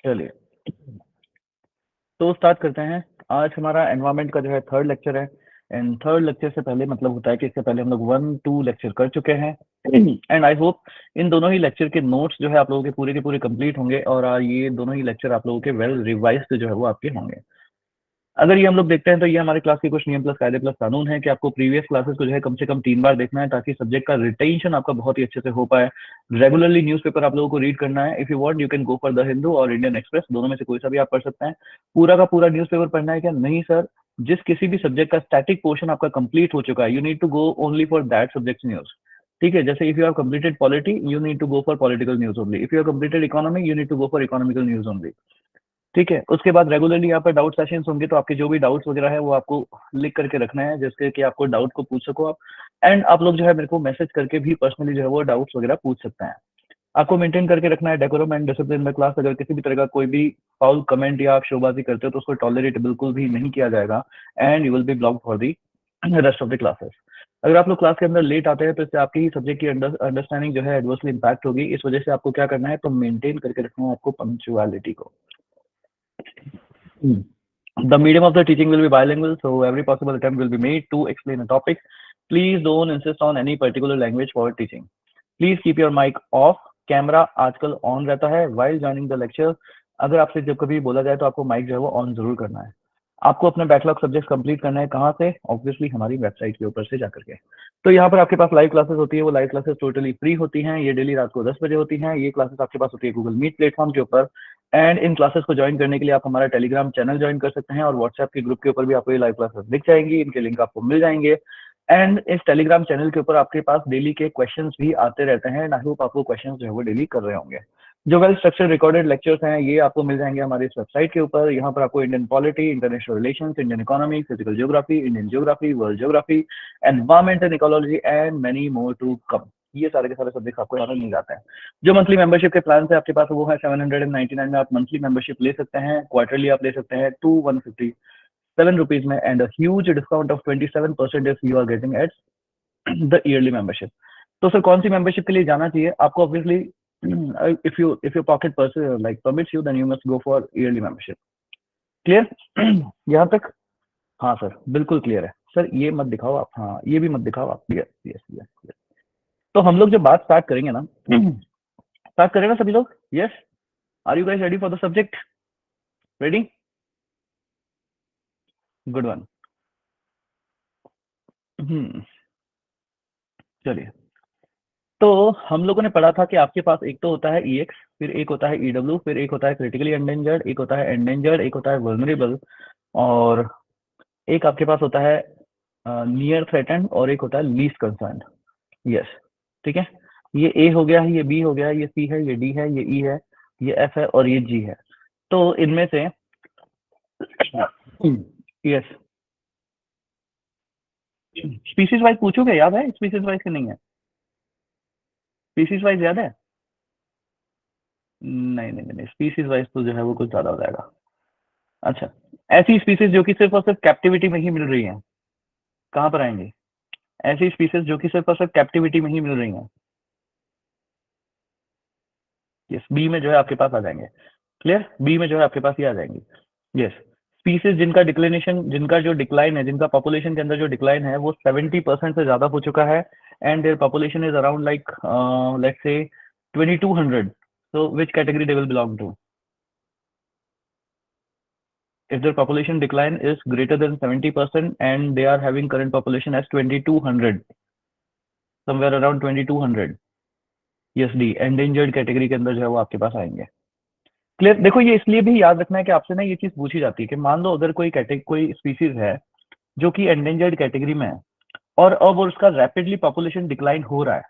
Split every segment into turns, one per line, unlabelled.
चलिए तो स्टार्ट करते हैं। आज हमारा एनवायरनमेंट का जो है थर्ड लेक्चर है। एंड थर्ड लेक्चर से पहले मतलब होता है कि इससे पहले हम लोग 1-2 लेक्चर कर चुके हैं। एंड आई होप इन दोनों ही लेक्चर के नोट्स जो है आप लोगों के पूरे कंप्लीट होंगे और ये दोनों ही लेक्चर आप लोगों के वेल रिवाइज्ड जो है वो आपके होंगे। अगर ये हम लोग देखते हैं तो ये हमारे क्लास के कुछ नियम प्लस कायदे प्लस कानून है कि आपको प्रीवियस क्लासेस को जो है कम से कम 3 बार देखना है ताकि सब्जेक्ट का रिटेंशन आपका बहुत ही अच्छे से हो पाए। रेगुलरली न्यूज़पेपर आप लोगों को रीड करना है। If you want you can go for the Hindu और इंडियन एक्सप्रेस, दोनों में से कोई सा भी आप पढ़ सकते हैं। पूरा का पूरा न्यूज़पेपर पढ़ना है क्या? नहीं सर, जिस किसी भी सब्जेक्ट का स्टैटिक पोर्शन आपका कंप्लीट हो चुका है you need to go only for that subject news. ठीक है, जैसे if you have completed polity you need to go for political news only, if you have completed economy you need to go for economical news only. ठीक है, उसके बाद regularly यहाँ पर doubt sessions होंगे तो आपके जो भी डाउट्स वगैरह है वो आपको लिख करके रखना है जिससे कि आपको डाउट को पूछ सको आप। एंड आप लोग जो है मेरे को मैसेज करके भी पर्सनली जो है वो डाउट्स वगैरह पूछ सकते हैं। आपको मेंटेन करके रखना है डेकोरम एंड डिसिप्लिन में क्लास। अगर किसी भी तरह का कोई भी फाउल कमेंट या आप शोबाजी करते हो तो उसको टॉलरेट बिल्कुल भी नहीं किया जाएगा and you will be blocked for the rest of the classes. अगर आप लोग क्लास के अंदर लेट आते हैं तो इससे आपकी ही सब्जेक्ट की अंडरस्टैंडिंग जो है एडवर्सली इंपैक्ट होगी। इस वजह से आपको क्या करना है तो मेंटेन करके रखना है आपको पंक्चुअलिटी को। The medium of the teaching will be bilingual, so every possible attempt will be made to explain a topic. Please don't insist on any particular language for teaching. Please keep your mic off. Camera आजकल on रहता है while joining the lecture. अगर आपसे जब कभी बोला जाए तो आपको माइक जो है वो ऑन जरूर करना है। आपको अपने बैकलॉग सब्जेक्ट कंप्लीट करना है कहाँ से? ऑब्वियसली हमारी वेबसाइट के ऊपर से जाकर के। तो यहाँ पर आपके पास लाइव क्लासेस होती है, वो लाइव क्लासेस टोटली फ्री होती हैं। ये डेली रात को 10 बजे होती हैं। ये क्लासेस आपके पास होती है गूगल मीट प्लेटफॉर्म के ऊपर। एंड इन क्लासेस को ज्वाइन करने के लिए आप हमारा टेलीग्राम चैनल ज्वाइन कर सकते हैं और व्हाट्सएप के ग्रुप के ऊपर भी आपको ये लाइव क्लासेस दिख जाएंगी। इनके लिंक आपको मिल जाएंगे। एंड इस टेलीग्राम चैनल के ऊपर आपके पास डेली के क्वेश्चंस भी आते रहते हैं। आई होप आपको क्वेश्चंस जो है वो डेली कर रहे होंगे। जो वेल स्ट्रक्चर्ड रिकॉर्डेड लेक्चर्स हैं ये आपको मिल जाएंगे हमारी इस वेबसाइट के ऊपर। यहाँ पर आपको Indian polity, international relations, Indian economy, physical geography, Indian geography, world geography, environment and ecology and many more to come, ये सारे के सारे सब्जेक्ट आपको यहाँ पर मिल जाते हैं। जो मंथली मेंबरशिप के प्लान है आपके पास वो है 799 में आप मंथली मेंबरशिप ले सकते हैं। क्वार्टरली आप ले सकते हैं 157 रुपीज में and huge discount of 27% if you are getting at the yearly membership. तो सर कौन सी मेंबरशिप के लिए जाना चाहिए आपको? Obviously if your pocket like permits you then you must go for yearly membership. Clear? यहाँ तक? हाँ सर बिल्कुल क्लियर है। सर ये मत दिखाओ आप, हाँ ये भी मत दिखाओ आप। Yes yes yes. तो हम लोग जब बात स्टार्ट करेंगे ना, स्टार्ट करें ना सभी लोग? Yes, are you guys ready for the subject? Ready? Good one. चलिए, तो हम लोगों ने पढ़ा था कि आपके पास एक तो होता है EX, फिर एक होता है EW, फिर एक होता है क्रिटिकली एंडेंजर्ड, एक होता है एंडेंजर्ड, एक होता है वल्नरेबल, और एक आपके पास होता है नियर थ्रेटन्ड, और एक होता है लीस्ट कंसर्न। यस, ठीक है। ये A हो गया है, ये B हो गया है, ये C है, ये D है, ये E है, ये F है और ये G है। तो इनमें से यस, स्पीसीज वाइज पूछोगे? याद है स्पीसीज वाइज के? नहीं है स्पीसीज वाइज याद है? नहीं नहीं नहीं, स्पीसीज वाइज तो जो है वो कुछ ज्यादा हो जाएगा। अच्छा, ऐसी स्पीसीज जो कि सिर्फ और सिर्फ कैप्टिविटी में ही मिल रही हैं, कहाँ पर आएंगे? ऐसी स्पीसीज जो कि सिर्फ और सिर्फ कैप्टिविटी में ही मिल रही हैं, यस, बी में जो है आपके पास आ जाएंगे। क्लियर? बी में जो है आपके पास ये आ जाएंगे। यस, स्पीसीज जिनका डिक्लिनेशन, जिनका जो डिक्लाइन है, जिनका पॉपुलेशन के अंदर जो डिक्लाइन है वो 70% से ज्यादा हो चुका है and their population is around like let's say 2200। so which category they will belong to? If their population decline is greater than 70% and they are having current population as 2200, somewhere around 2200, yes D, endangered category के अंदर जो है वो आपके पास आएंगे। Clear? देखो ये इसलिए भी याद रखना है कि आपसे ना ये चीज पूछी जाती है कि मान लो अगर कोई स्पीसीज है जो कि एंडेंजर्ड कैटेगरी में है और अब उसका रैपिडली पॉपुलेशन डिक्लाइन हो रहा है,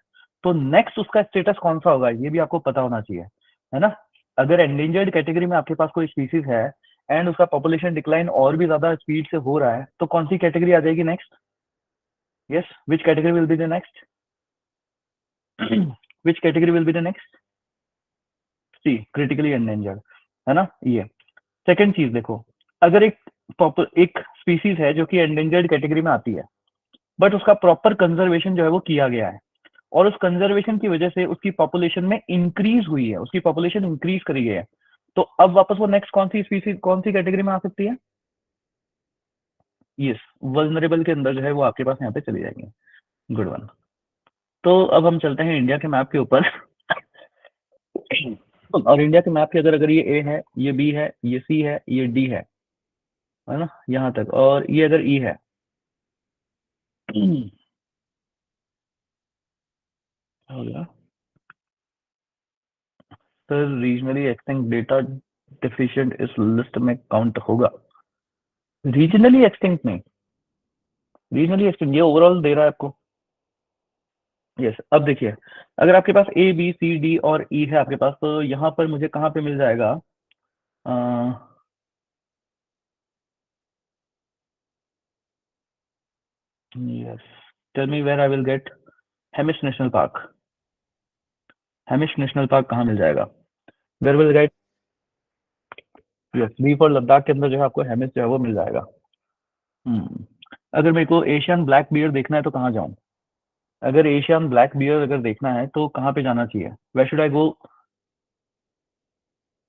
तो नेक्स्ट उसका स्टेटस कौन सा होगा ये भी आपको पता होना चाहिए, है ना? अगर एंडेंजर्ड कैटेगरी में आपके पास कोई स्पीसीज है एंड उसका पॉपुलेशन डिक्लाइन और भी ज्यादा स्पीड से हो रहा है तो कौन सी कैटेगरी आ जाएगी next? Yes, which category will be the next? Which category will be the next? C, critically endangered, है ना? ये सेकंड चीज देखो, अगर एक स्पीसीज है जो कि एंडेंजर्ड कैटेगरी में आती है बट उसका प्रॉपर कंजर्वेशन जो है वो किया गया है और उस कंजर्वेशन की वजह से उसकी पॉपुलेशन में इंक्रीज हुई है, उसकी पॉपुलेशन इंक्रीज करी गई है, तो अब वापस वो नेक्स्ट कौन सी स्पीसीज, कौन सी कैटेगरी में आ सकती है? यस, वल्नरेबल के अंदर जो है वो आपके पास यहाँ पे चली जाएंगी। Good one. तो अब हम चलते हैं इंडिया के मैप के ऊपर। और इंडिया के मैप के अगर अगर ये ए है, ये बी है, ये सी है, ये डी है ना, यहाँ तक, और ये अगर ई है, हो गया sir, regionally extinct data deficient इस लिस्ट में काउंट होगा? रीजनली एक्सटिंक्ट नहीं, रीजनली एक्सटिंक्ट ये ओवरऑल दे रहा है आपको। यस, अब देखिए, अगर आपके पास ए बी सी डी और ई है आपके पास, तो यहाँ पर मुझे कहाँ पे मिल जाएगा? Yes, tell me where I will get Hemis national park. Hemis national park कहाँ मिल जाएगा? Where will get? Yes, B for Ladakh के अंदर जो है आपको हेमिश जो है वो मिल जाएगा। अगर मेरे को एशियन ब्लैक बियर देखना है तो कहाँ जाऊँ? अगर एशियन ब्लैक बियर अगर देखना है तो कहाँ पे जाना चाहिए? Where should I go?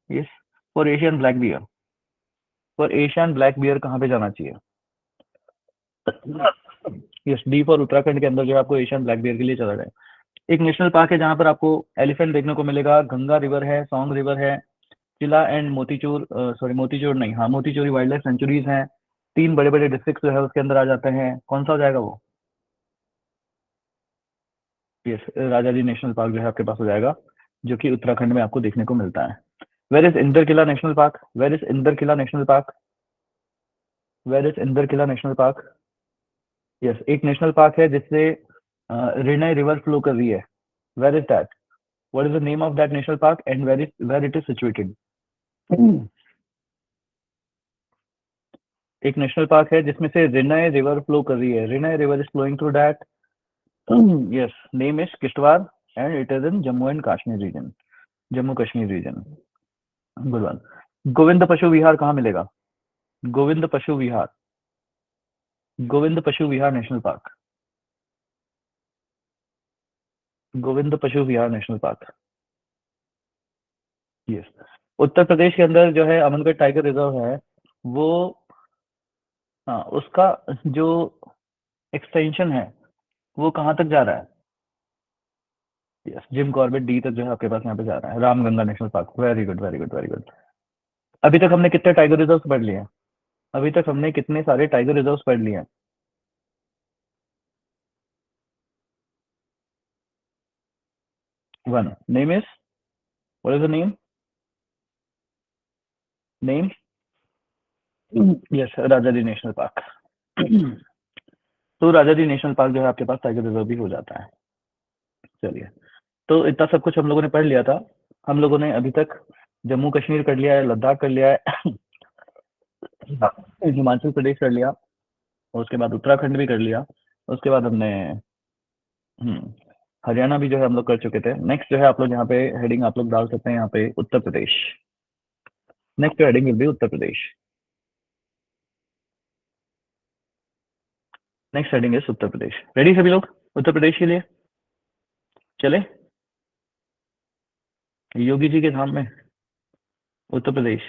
Yes, for Asian black bear, for Asian black bear कहाँ पे जाना चाहिए? यस, डी फॉर उत्तराखंड के अंदर जो है आपको एशियन ब्लैक बियर के लिए चला जाए। एक नेशनल पार्क है जहाँ पर आपको एलिफेंट देखने को मिलेगा, गंगा रिवर है, सॉन्ग रिवर है, चिला एंड मोतीचूर, सॉरी मोतीचूर नहीं, हाँ मोतीचूरी वाइल्ड लाइफ सेंचुरीज हैं। 3 बड़े बड़े डिस्ट्रिक्ट जो है उसके अंदर आ जाते हैं। कौन सा हो जाएगा वो? यस, राजा जी नेशनल पार्क जो है आपके पास हो जाएगा, जो कि उत्तराखंड में आपको देखने को मिलता है। Where is Inder Kila national park? Where is Inder Kila national park? Where is Inder Kila national park? Yes, एक नेशनल पार्क है जिससे रिनय रिवर फ्लो कर रही है। Where is that? What is the name of that national park and where it is situated? एक national park है जिसमें से रिनय रिवर फ्लो कर रही है। Rinay river is flowing through that. Yes, name is Kishtwar and it is in Jammu and Kashmir region, Jammu Kashmir region. Good one. Govind Pashu Vihar कहाँ मिलेगा? गोविंद पशु विहार, Govind Pashu Vihar national park, Govind Pashu Vihar national park. Yes, Uttar Pradesh के अंदर जो है अमनगढ़ टाइगर रिजर्व है वो, हाँ उसका जो एक्सटेंशन है वो कहाँ तक जा रहा है? यस, जिम कॉर्बेट डी तक जो है आपके पास यहाँ पे जा रहा है। Ramganga national park, very good very good very good. अभी तक हमने कितने टाइगर रिजर्व पढ़ लिए हैं? अभी तक हमने कितने सारे टाइगर रिजर्व पढ़ लिए हैं? 1। Name is, what is the name? Name? Yes, Rajaji national park. तो राजाजी नेशनल पार्क जो है आपके पास टाइगर रिजर्व भी हो जाता है। चलिए, तो इतना सब कुछ हम लोगों ने पढ़ लिया था। हम लोगों ने अभी तक जम्मू कश्मीर कर लिया है, लद्दाख कर लिया है, हिमाचल प्रदेश कर लिया, और उसके बाद उत्तराखंड भी कर लिया, उसके बाद हमने हम्म, हरियाणा भी जो है हम लोग कर चुके थे। नेक्स्ट जो है आप लोग यहाँ पे हेडिंग आप लोग डाल सकते हैं यहाँ पे Uttar Pradesh. Next heading will be Uttar Pradesh. Next heading is Uttar Pradesh. Ready सभी लोग उत्तर प्रदेश के लिए? चले, योगी जी के धाम में उत्तर प्रदेश।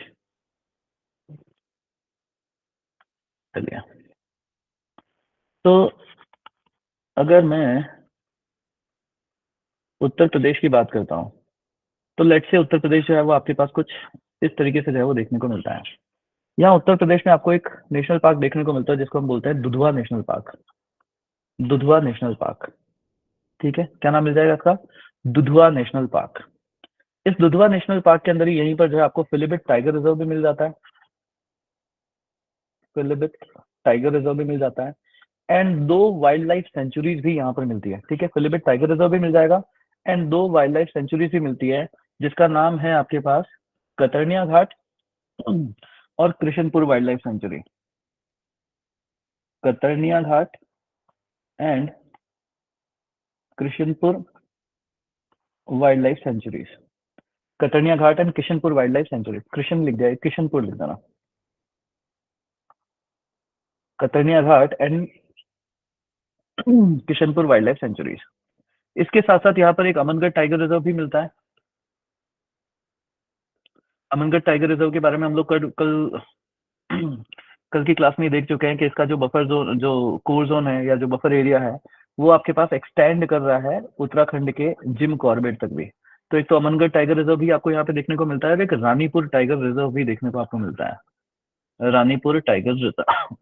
चलिए, तो अगर मैं उत्तर प्रदेश की बात करता हूँ, तो लेट से उत्तर प्रदेश जो है वो आपके पास कुछ इस तरीके से जो है वो देखने को मिलता है। यहाँ उत्तर प्रदेश में आपको एक नेशनल पार्क देखने को मिलता है जिसको हम बोलते हैं Dudhwa national park. Dudhwa national park, ठीक है, क्या नाम मिल जाएगा इसका? Dudhwa national park. इस दुधवा नेशनल पार्क के अंदर ही यहीं पर जो है आपको फिलिबिट टाइगर रिजर्व भी मिल जाता है। फिलिबिट टाइगर रिजर्व भी मिल जाता है, एंड 2 वाइल्ड लाइफ सेंचुरीज भी यहाँ पर मिलती है। ठीक है, फिलिबिट टाइगर रिजर्व भी मिल जाएगा एंड 2 वाइल्ड लाइफ सेंचुरीज भी मिलती है, जिसका नाम है आपके पास कतर्निया घाट और Krishnapur wildlife sanctuary. Katarniya Ghat and Krishnapur wildlife sanctuaries. Katarniya Ghat and Kishanpur wildlife sanctuary. Krishna लिख जाए, किशनपुर लिख देना। Katarniya Ghat and Kishanpur wildlife sanctuaries. इसके साथ साथ यहाँ पर एक अमनगढ़ टाइगर रिजर्व भी मिलता है। अमनगढ़ टाइगर रिजर्व के बारे में हम लोग कल कल कल की क्लास में ही देख चुके हैं कि इसका जो बफर जोन, जो कोर जोन है या जो बफर एरिया है, वो आपके पास एक्सटेंड कर रहा है उत्तराखंड के जिम कॉर्बेट तक भी। तो एक तो अमनगढ़ टाइगर रिजर्व भी आपको यहाँ पे देखने को मिलता है, एक रानीपुर टाइगर रिजर्व भी देखने को आपको मिलता है, रानीपुर टाइगर रिजर्व।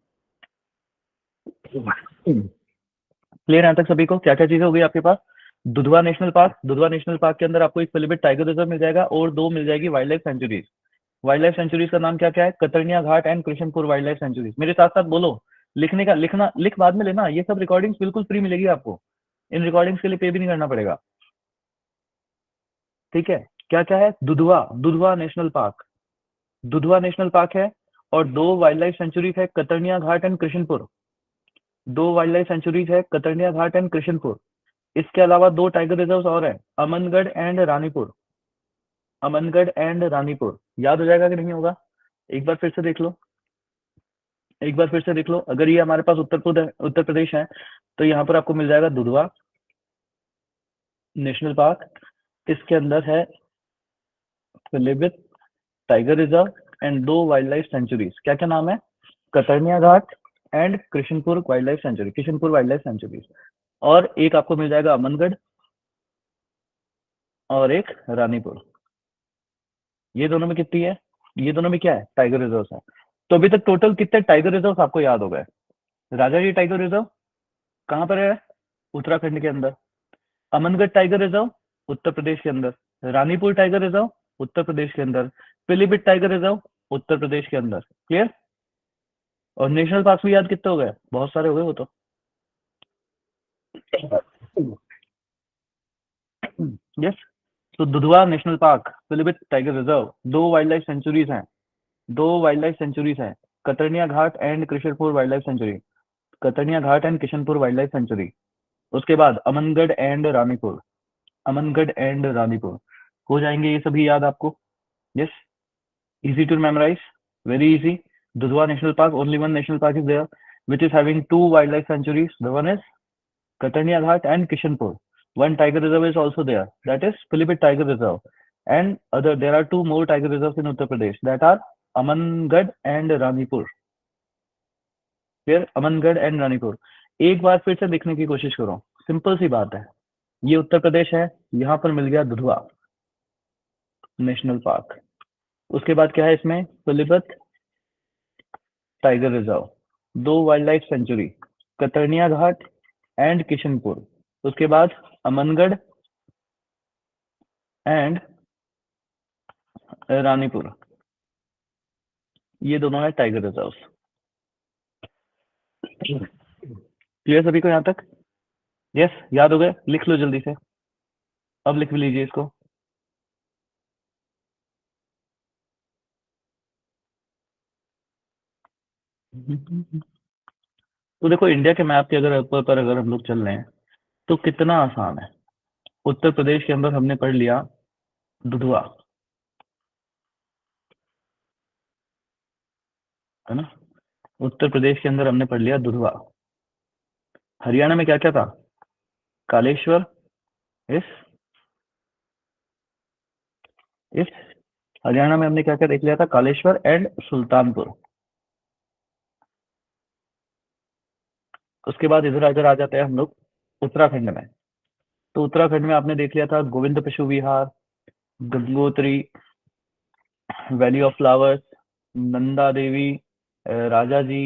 क्लियर यहाँ तक सभी को? क्या क्या चीजें हो गई आपके पास? Dudhwa national park, Dudhwa national park के अंदर आपको एक पिलिभिट टाइगर रिजर्व मिल जाएगा और दो मिल जाएगी wildlife sanctuaries. Wildlife sanctuaries का नाम क्या क्या है? Katarniya Ghat and Krishnapur wildlife sanctuaries. मेरे साथ साथ बोलो, लिखने का लिखना, लिख बाद में लेना। ये सब रिकॉर्डिंग्स बिल्कुल फ्री मिलेगी आपको, इन रिकॉर्डिंग्स के लिए पे भी नहीं करना पड़ेगा, ठीक है? क्या क्या है? Dudhwa, Dudhwa national park, Dudhwa national park है, और दो वाइल्ड लाइफ सेंचुरीज है, कतरनिया घाट एंड कृष्णपुर। दो वाइल्ड लाइफ सेंचुरीज है, कतरनिया घाट एंड कृष्णपुर। इसके अलावा दो टाइगर रिजर्व और है, अमनगढ़ एंड रानीपुर। अमनगढ़ एंड रानीपुर याद हो जाएगा कि नहीं होगा? एक बार फिर से देख लो, एक बार फिर से देख लो। अगर ये हमारे पास उत्तर प्रदेश है, तो यहाँ पर आपको मिल जाएगा दुधवा नेशनल पार्क। इसके अंदर है पिलिभिट टाइगर रिजर्व एंड दो वाइल्ड लाइफ सेंचुरीज। क्या क्या नाम है? Katarniya Ghat and Krishnapur wildlife sanctuary, Krishnapur wildlife sanctuaries. और एक आपको मिल जाएगा अमनगढ़, और एक रानीपुर। ये दोनों में कितनी है? ये दोनों में क्या है? टाइगर रिजर्व है। तो अभी तक टोटल कितने टाइगर रिजर्व आपको याद हो गए? राजा जी टाइगर रिजर्व कहाँ पर है? उत्तराखंड के अंदर। अमनगढ़ टाइगर रिजर्व उत्तर प्रदेश के अंदर। रानीपुर टाइगर रिजर्व उत्तर प्रदेश के अंदर। पिलीभिट टाइगर रिजर्व उत्तर प्रदेश के अंदर। क्लियर? और नेशनल पार्क भी याद कितने हो गए? बहुत सारे हो गए वो तो। यस। तो Dudhwa national park, Pilibhit tiger reserve, दो वाइल्ड लाइफ सेंचुरीज हैं, दो वाइल्ड लाइफ सेंचुरीज हैं, Katarniya Ghat and Krishnapur wildlife sanctuary, Katarniya Ghat and Kishanpur wildlife sanctuary. उसके बाद अमनगढ़ एंड रानीपुर, अमनगढ़ एंड रानीपुर। हो जाएंगे ये सभी याद आपको? Yes, easy to memorize, very easy. Dudhwa National Park, only one national park is there, which is having two wildlife sanctuaries. The one is Katania Ghat and Kishanpur. One tiger reserve is also there, that is Pilipit Tiger Reserve. And there are two more tiger reserves in Uttar Pradesh, that are Amangarh and Ranipur. Clear? Amangarh and Ranipur. एक बार फिर से देखने की कोशिश करो, simple सी बात है। ये उत्तर प्रदेश है, यहाँ पर मिल गया दुधवा नेशनल पार्क। उसके बाद क्या है इसमें? पिलीभीत टाइगर रिजर्व, दो wildlife sanctuary, Katarniya Ghat and Kishanpur. उसके बाद अमनगढ़ एंड रानीपुर, ये दोनों है टाइगर रिजर्व। क्लियर सभी को यहाँ तक? यस, याद हो गए? लिख लो जल्दी से, अब लिख भी लीजिए इसको। तो देखो, इंडिया के मैप के अगर ऊपर पर अगर हम लोग चल रहे हैं तो कितना आसान है। उत्तर प्रदेश के अंदर हमने पढ़ लिया दुधवा, है ना? उत्तर प्रदेश के अंदर हमने पढ़ लिया दुधवा। हरियाणा में क्या क्या था? कालेश्वर, इस इस हरियाणा में हमने क्या क्या देख लिया था? कालेश्वर एंड सुल्तानपुर। उसके बाद इधर अगर आ जाते हैं हम लोग उत्तराखंड में, तो उत्तराखंड में आपने देख लिया था Govind Pashu Vihar, Gangotri, valley of flowers, Nanda Devi, Rajaji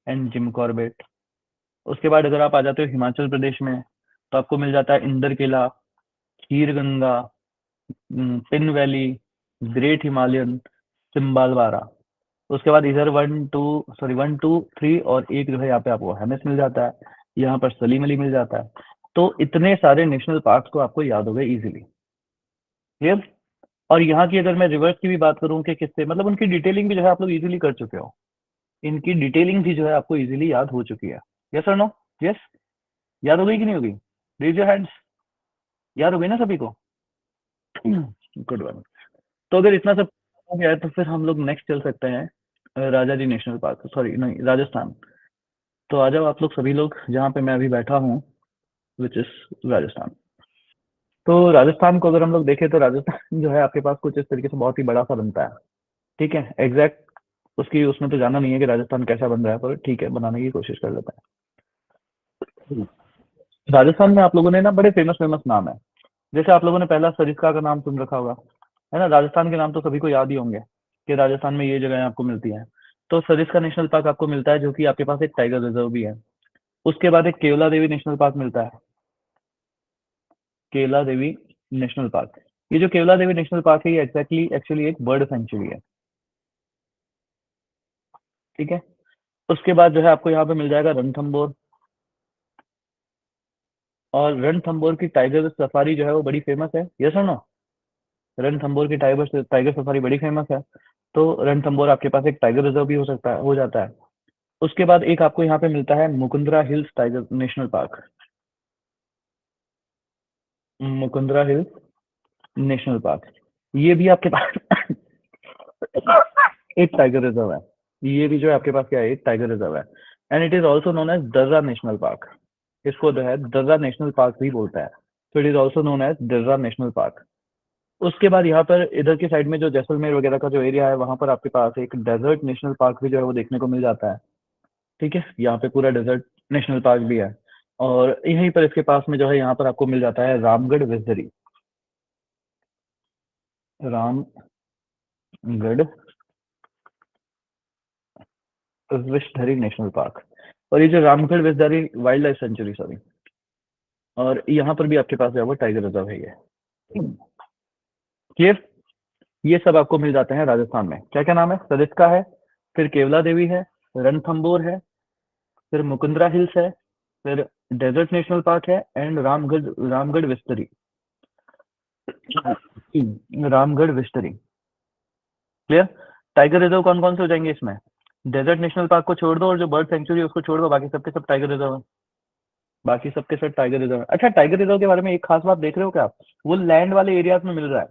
and Jim Corbett. उसके बाद अगर आप आ जाते हो हिमाचल प्रदेश में, तो आपको मिल जाता है Inder Kila, Khir Ganga, Pin valley, great Himalayan, Simbalbara. उसके बाद इधर 1 2 3 और एक जो है यहाँ पे आपको हेमिस मिल जाता है, यहाँ पर सलीम अली मिल जाता है। तो इतने सारे नेशनल पार्क को आपको याद हो गए इजीली। क्लियर? और यहाँ की अगर मैं रिवर्स की भी बात करूँ कि किससे, मतलब उनकी डिटेलिंग भी जो है आप लोग इजीली कर चुके हो, इनकी डिटेलिंग भी जो है आपको इजीली याद हो चुकी है। यस और नो? यस, याद हो गई कि नहीं होगी? Raise your hands. याद हो गई ना सभी को? Good one. तो अगर इतना सब हो गया है तो फिर हम लोग नेक्स्ट चल सकते हैं राजा जी नेशनल पार्क, सॉरी नहीं, राजस्थान। तो आ जाओ आप लोग सभी लोग जहाँ पे मैं अभी बैठा हूँ, विच इज राजस्थान। तो राजस्थान को अगर हम लोग देखें तो राजस्थान जो है आपके पास कुछ इस तरीके से बहुत ही बड़ा सा बनता है। ठीक है, एग्जैक्ट उसकी उसमें तो जाना नहीं है कि राजस्थान कैसा बन रहा है, पर ठीक है बनाने की कोशिश कर लेते हैं। राजस्थान में आप लोगों ने ना बड़े फेमस फेमस नाम है। जैसे आप लोगों ने पहला सरिस्का का नाम सुन रखा होगा, है ना। राजस्थान के नाम तो सभी को याद ही होंगे कि राजस्थान में ये जगह आपको मिलती है। तो सरिस्का नेशनल पार्क आपको मिलता है, जो कि आपके पास एक टाइगर रिजर्व भी है। उसके बाद एक केवला देवी नेशनल पार्क मिलता है, केवला देवी नेशनल पार्क। ये जो केवला देवी नेशनल पार्क है ये एग्जैक्टली एक्चुअली एक बर्ड सेंचुरी है। ठीक है, उसके बाद जो है आपको यहाँ पे मिल जाएगा रणथंबोर। और रणथंबोर की टाइगर सफारी जो है वो बड़ी फेमस है, यस और नो। रणथंबोर की टाइगर टाइगर सफारी बड़ी फेमस है। तो रणथंबोर आपके पास एक टाइगर रिजर्व भी हो सकता है, हो जाता है। उसके बाद एक आपको यहाँ पे मिलता है Mukundra hills tiger national park. Mukundra hills national park, ये भी आपके पास एक टाइगर रिजर्व है। ये भी जो है आपके पास क्या है, एक टाइगर रिजर्व है। And it is also known as Darrah national park. इसको जो है दर्रा नेशनल पार्क भी बोलता है। तो it is also known as Darrah national park. उसके बाद यहाँ पर इधर की साइड में जो जैसलमेर वगैरह का जो एरिया है, वहां पर आपके पास एक डेजर्ट नेशनल पार्क भी जो है वो देखने को मिल जाता है। ठीक है, यहाँ पे पूरा डेजर्ट नेशनल पार्क भी है। और यहीं पर इसके पास में जो है यहाँ पर आपको मिल जाता है रामगढ़ विजरी। Ramgarh Vishdhari national park. और ये जो Ramgarh Vishdhari wildlife sanctuary, sorry, और यहाँ पर भी आपके पास जो है वो टाइगर रिजर्व है ये। क्लियर। ये सब आपको मिल जाते हैं राजस्थान में। क्या क्या नाम है, सरिस्का है, फिर केवला देवी है, रणथंबोर है, फिर मुकुंदरा हिल्स है, फिर डेजर्ट नेशनल पार्क है, and Ramgarh Vishdhari. Ramgarh Vishdhari. Clear. Tiger reserve कौन कौन से हो जाएंगे इसमें, डेजर्ट नेशनल पार्क को छोड़ दो और जो बर्ड सेंचुरी है उसको छोड़ दो, बाकी सबके सब टाइगर रिजर्व है। बाकी सबके सब टाइगर रिजर्व है। अच्छा, टाइगर रिजर्व के बारे में एक खास बात देख रहे हो क्या आप, वो लैंड वाले एरियाज में मिल रहा है,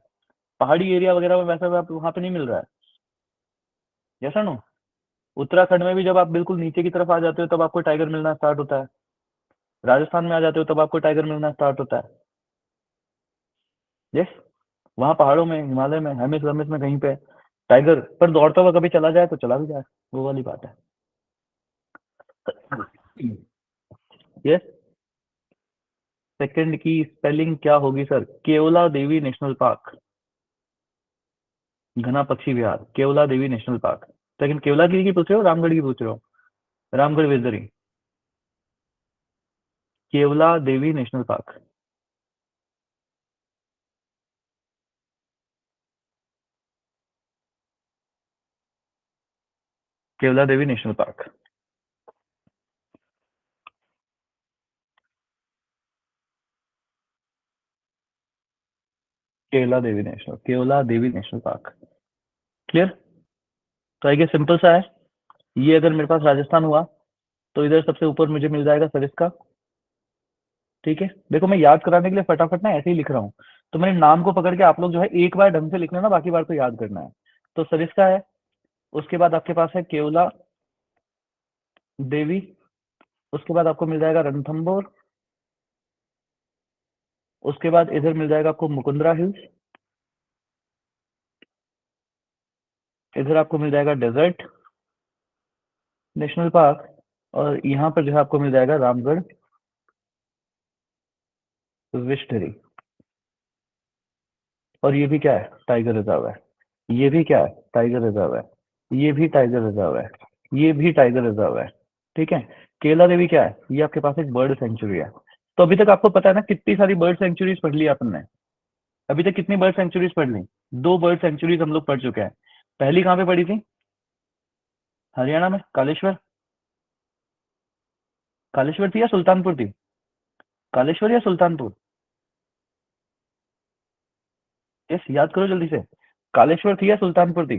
पहाड़ी एरिया वगैरह में वैसा वहाँ पे नहीं मिल रहा है। जैसा नो, उत्तराखंड में भी जब आप बिल्कुल नीचे की तरफ आ जाते हो तब आपको टाइगर मिलना स्टार्ट होता है। राजस्थान में आ जाते हो तब आपको टाइगर मिलना स्टार्ट होता है। यस, वहाँ पहाड़ों में, हिमालय में, हेमिस वेमिस में कहीं पे टाइगर पर दौड़ता हुआ कभी चला जाए तो चला भी जाए, वो वाली बात है। यस। सेकंड की स्पेलिंग क्या होगी सर, केवला देवी नेशनल पार्क, घना पक्षी विहार, केवला देवी नेशनल पार्क। सेकंड केवला गिरी की पूछ रहे हो, रामगढ़ की पूछ रहे हो, रामगढ़ विजरी, केवला देवी नेशनल पार्क। केवला देवी नेशनल पार्क, केवला देवी नेशनल पार्क। क्लियर। तो आइए सिंपल सा है, ये अगर मेरे पास राजस्थान हुआ तो इधर सबसे ऊपर मुझे मिल जाएगा सरिस्का। ठीक है, देखो मैं याद कराने के लिए फटाफट ना ऐसे ही लिख रहा हूँ, तो मेरे नाम को पकड़ के आप लोग जो है एक बार ढंग से लिख लेना, बाकी बार तो याद करना है। तो सरिस्का है, उसके बाद आपके पास है केवला देवी, उसके बाद आपको मिल जाएगा रणथंबोर, उसके बाद इधर मिल जाएगा आपको मुकुंदरा हिल्स, इधर आपको मिल जाएगा डेजर्ट नेशनल पार्क, और यहाँ पर जो है आपको मिल जाएगा रामगढ़ विस्टरी। और ये भी क्या है, टाइगर रिजर्व है। ये भी क्या है, टाइगर रिजर्व है। ये भी टाइगर रिजर्व है। ये भी टाइगर रिजर्व है। ठीक है, केला देवी क्या है, ये आपके पास एक बर्ड सेंचुरी है। तो अभी तक आपको पता है ना कितनी सारी बर्ड सेंचुरीज पढ़ ली अपन ने। अभी तक कितनी बर्ड सेंचुरीज पढ़ ली, दो बर्ड सेंचुरीज हम लोग पढ़ चुके हैं। पहली कहाँ पे पढ़ी थी, हरियाणा में, कालेश्वर। कालेश्वर थी या सुल्तानपुर थी, कालेश्वर या सुल्तानपुर। यस, याद करो जल्दी से, कालेश्वर थी या सुल्तानपुर थी।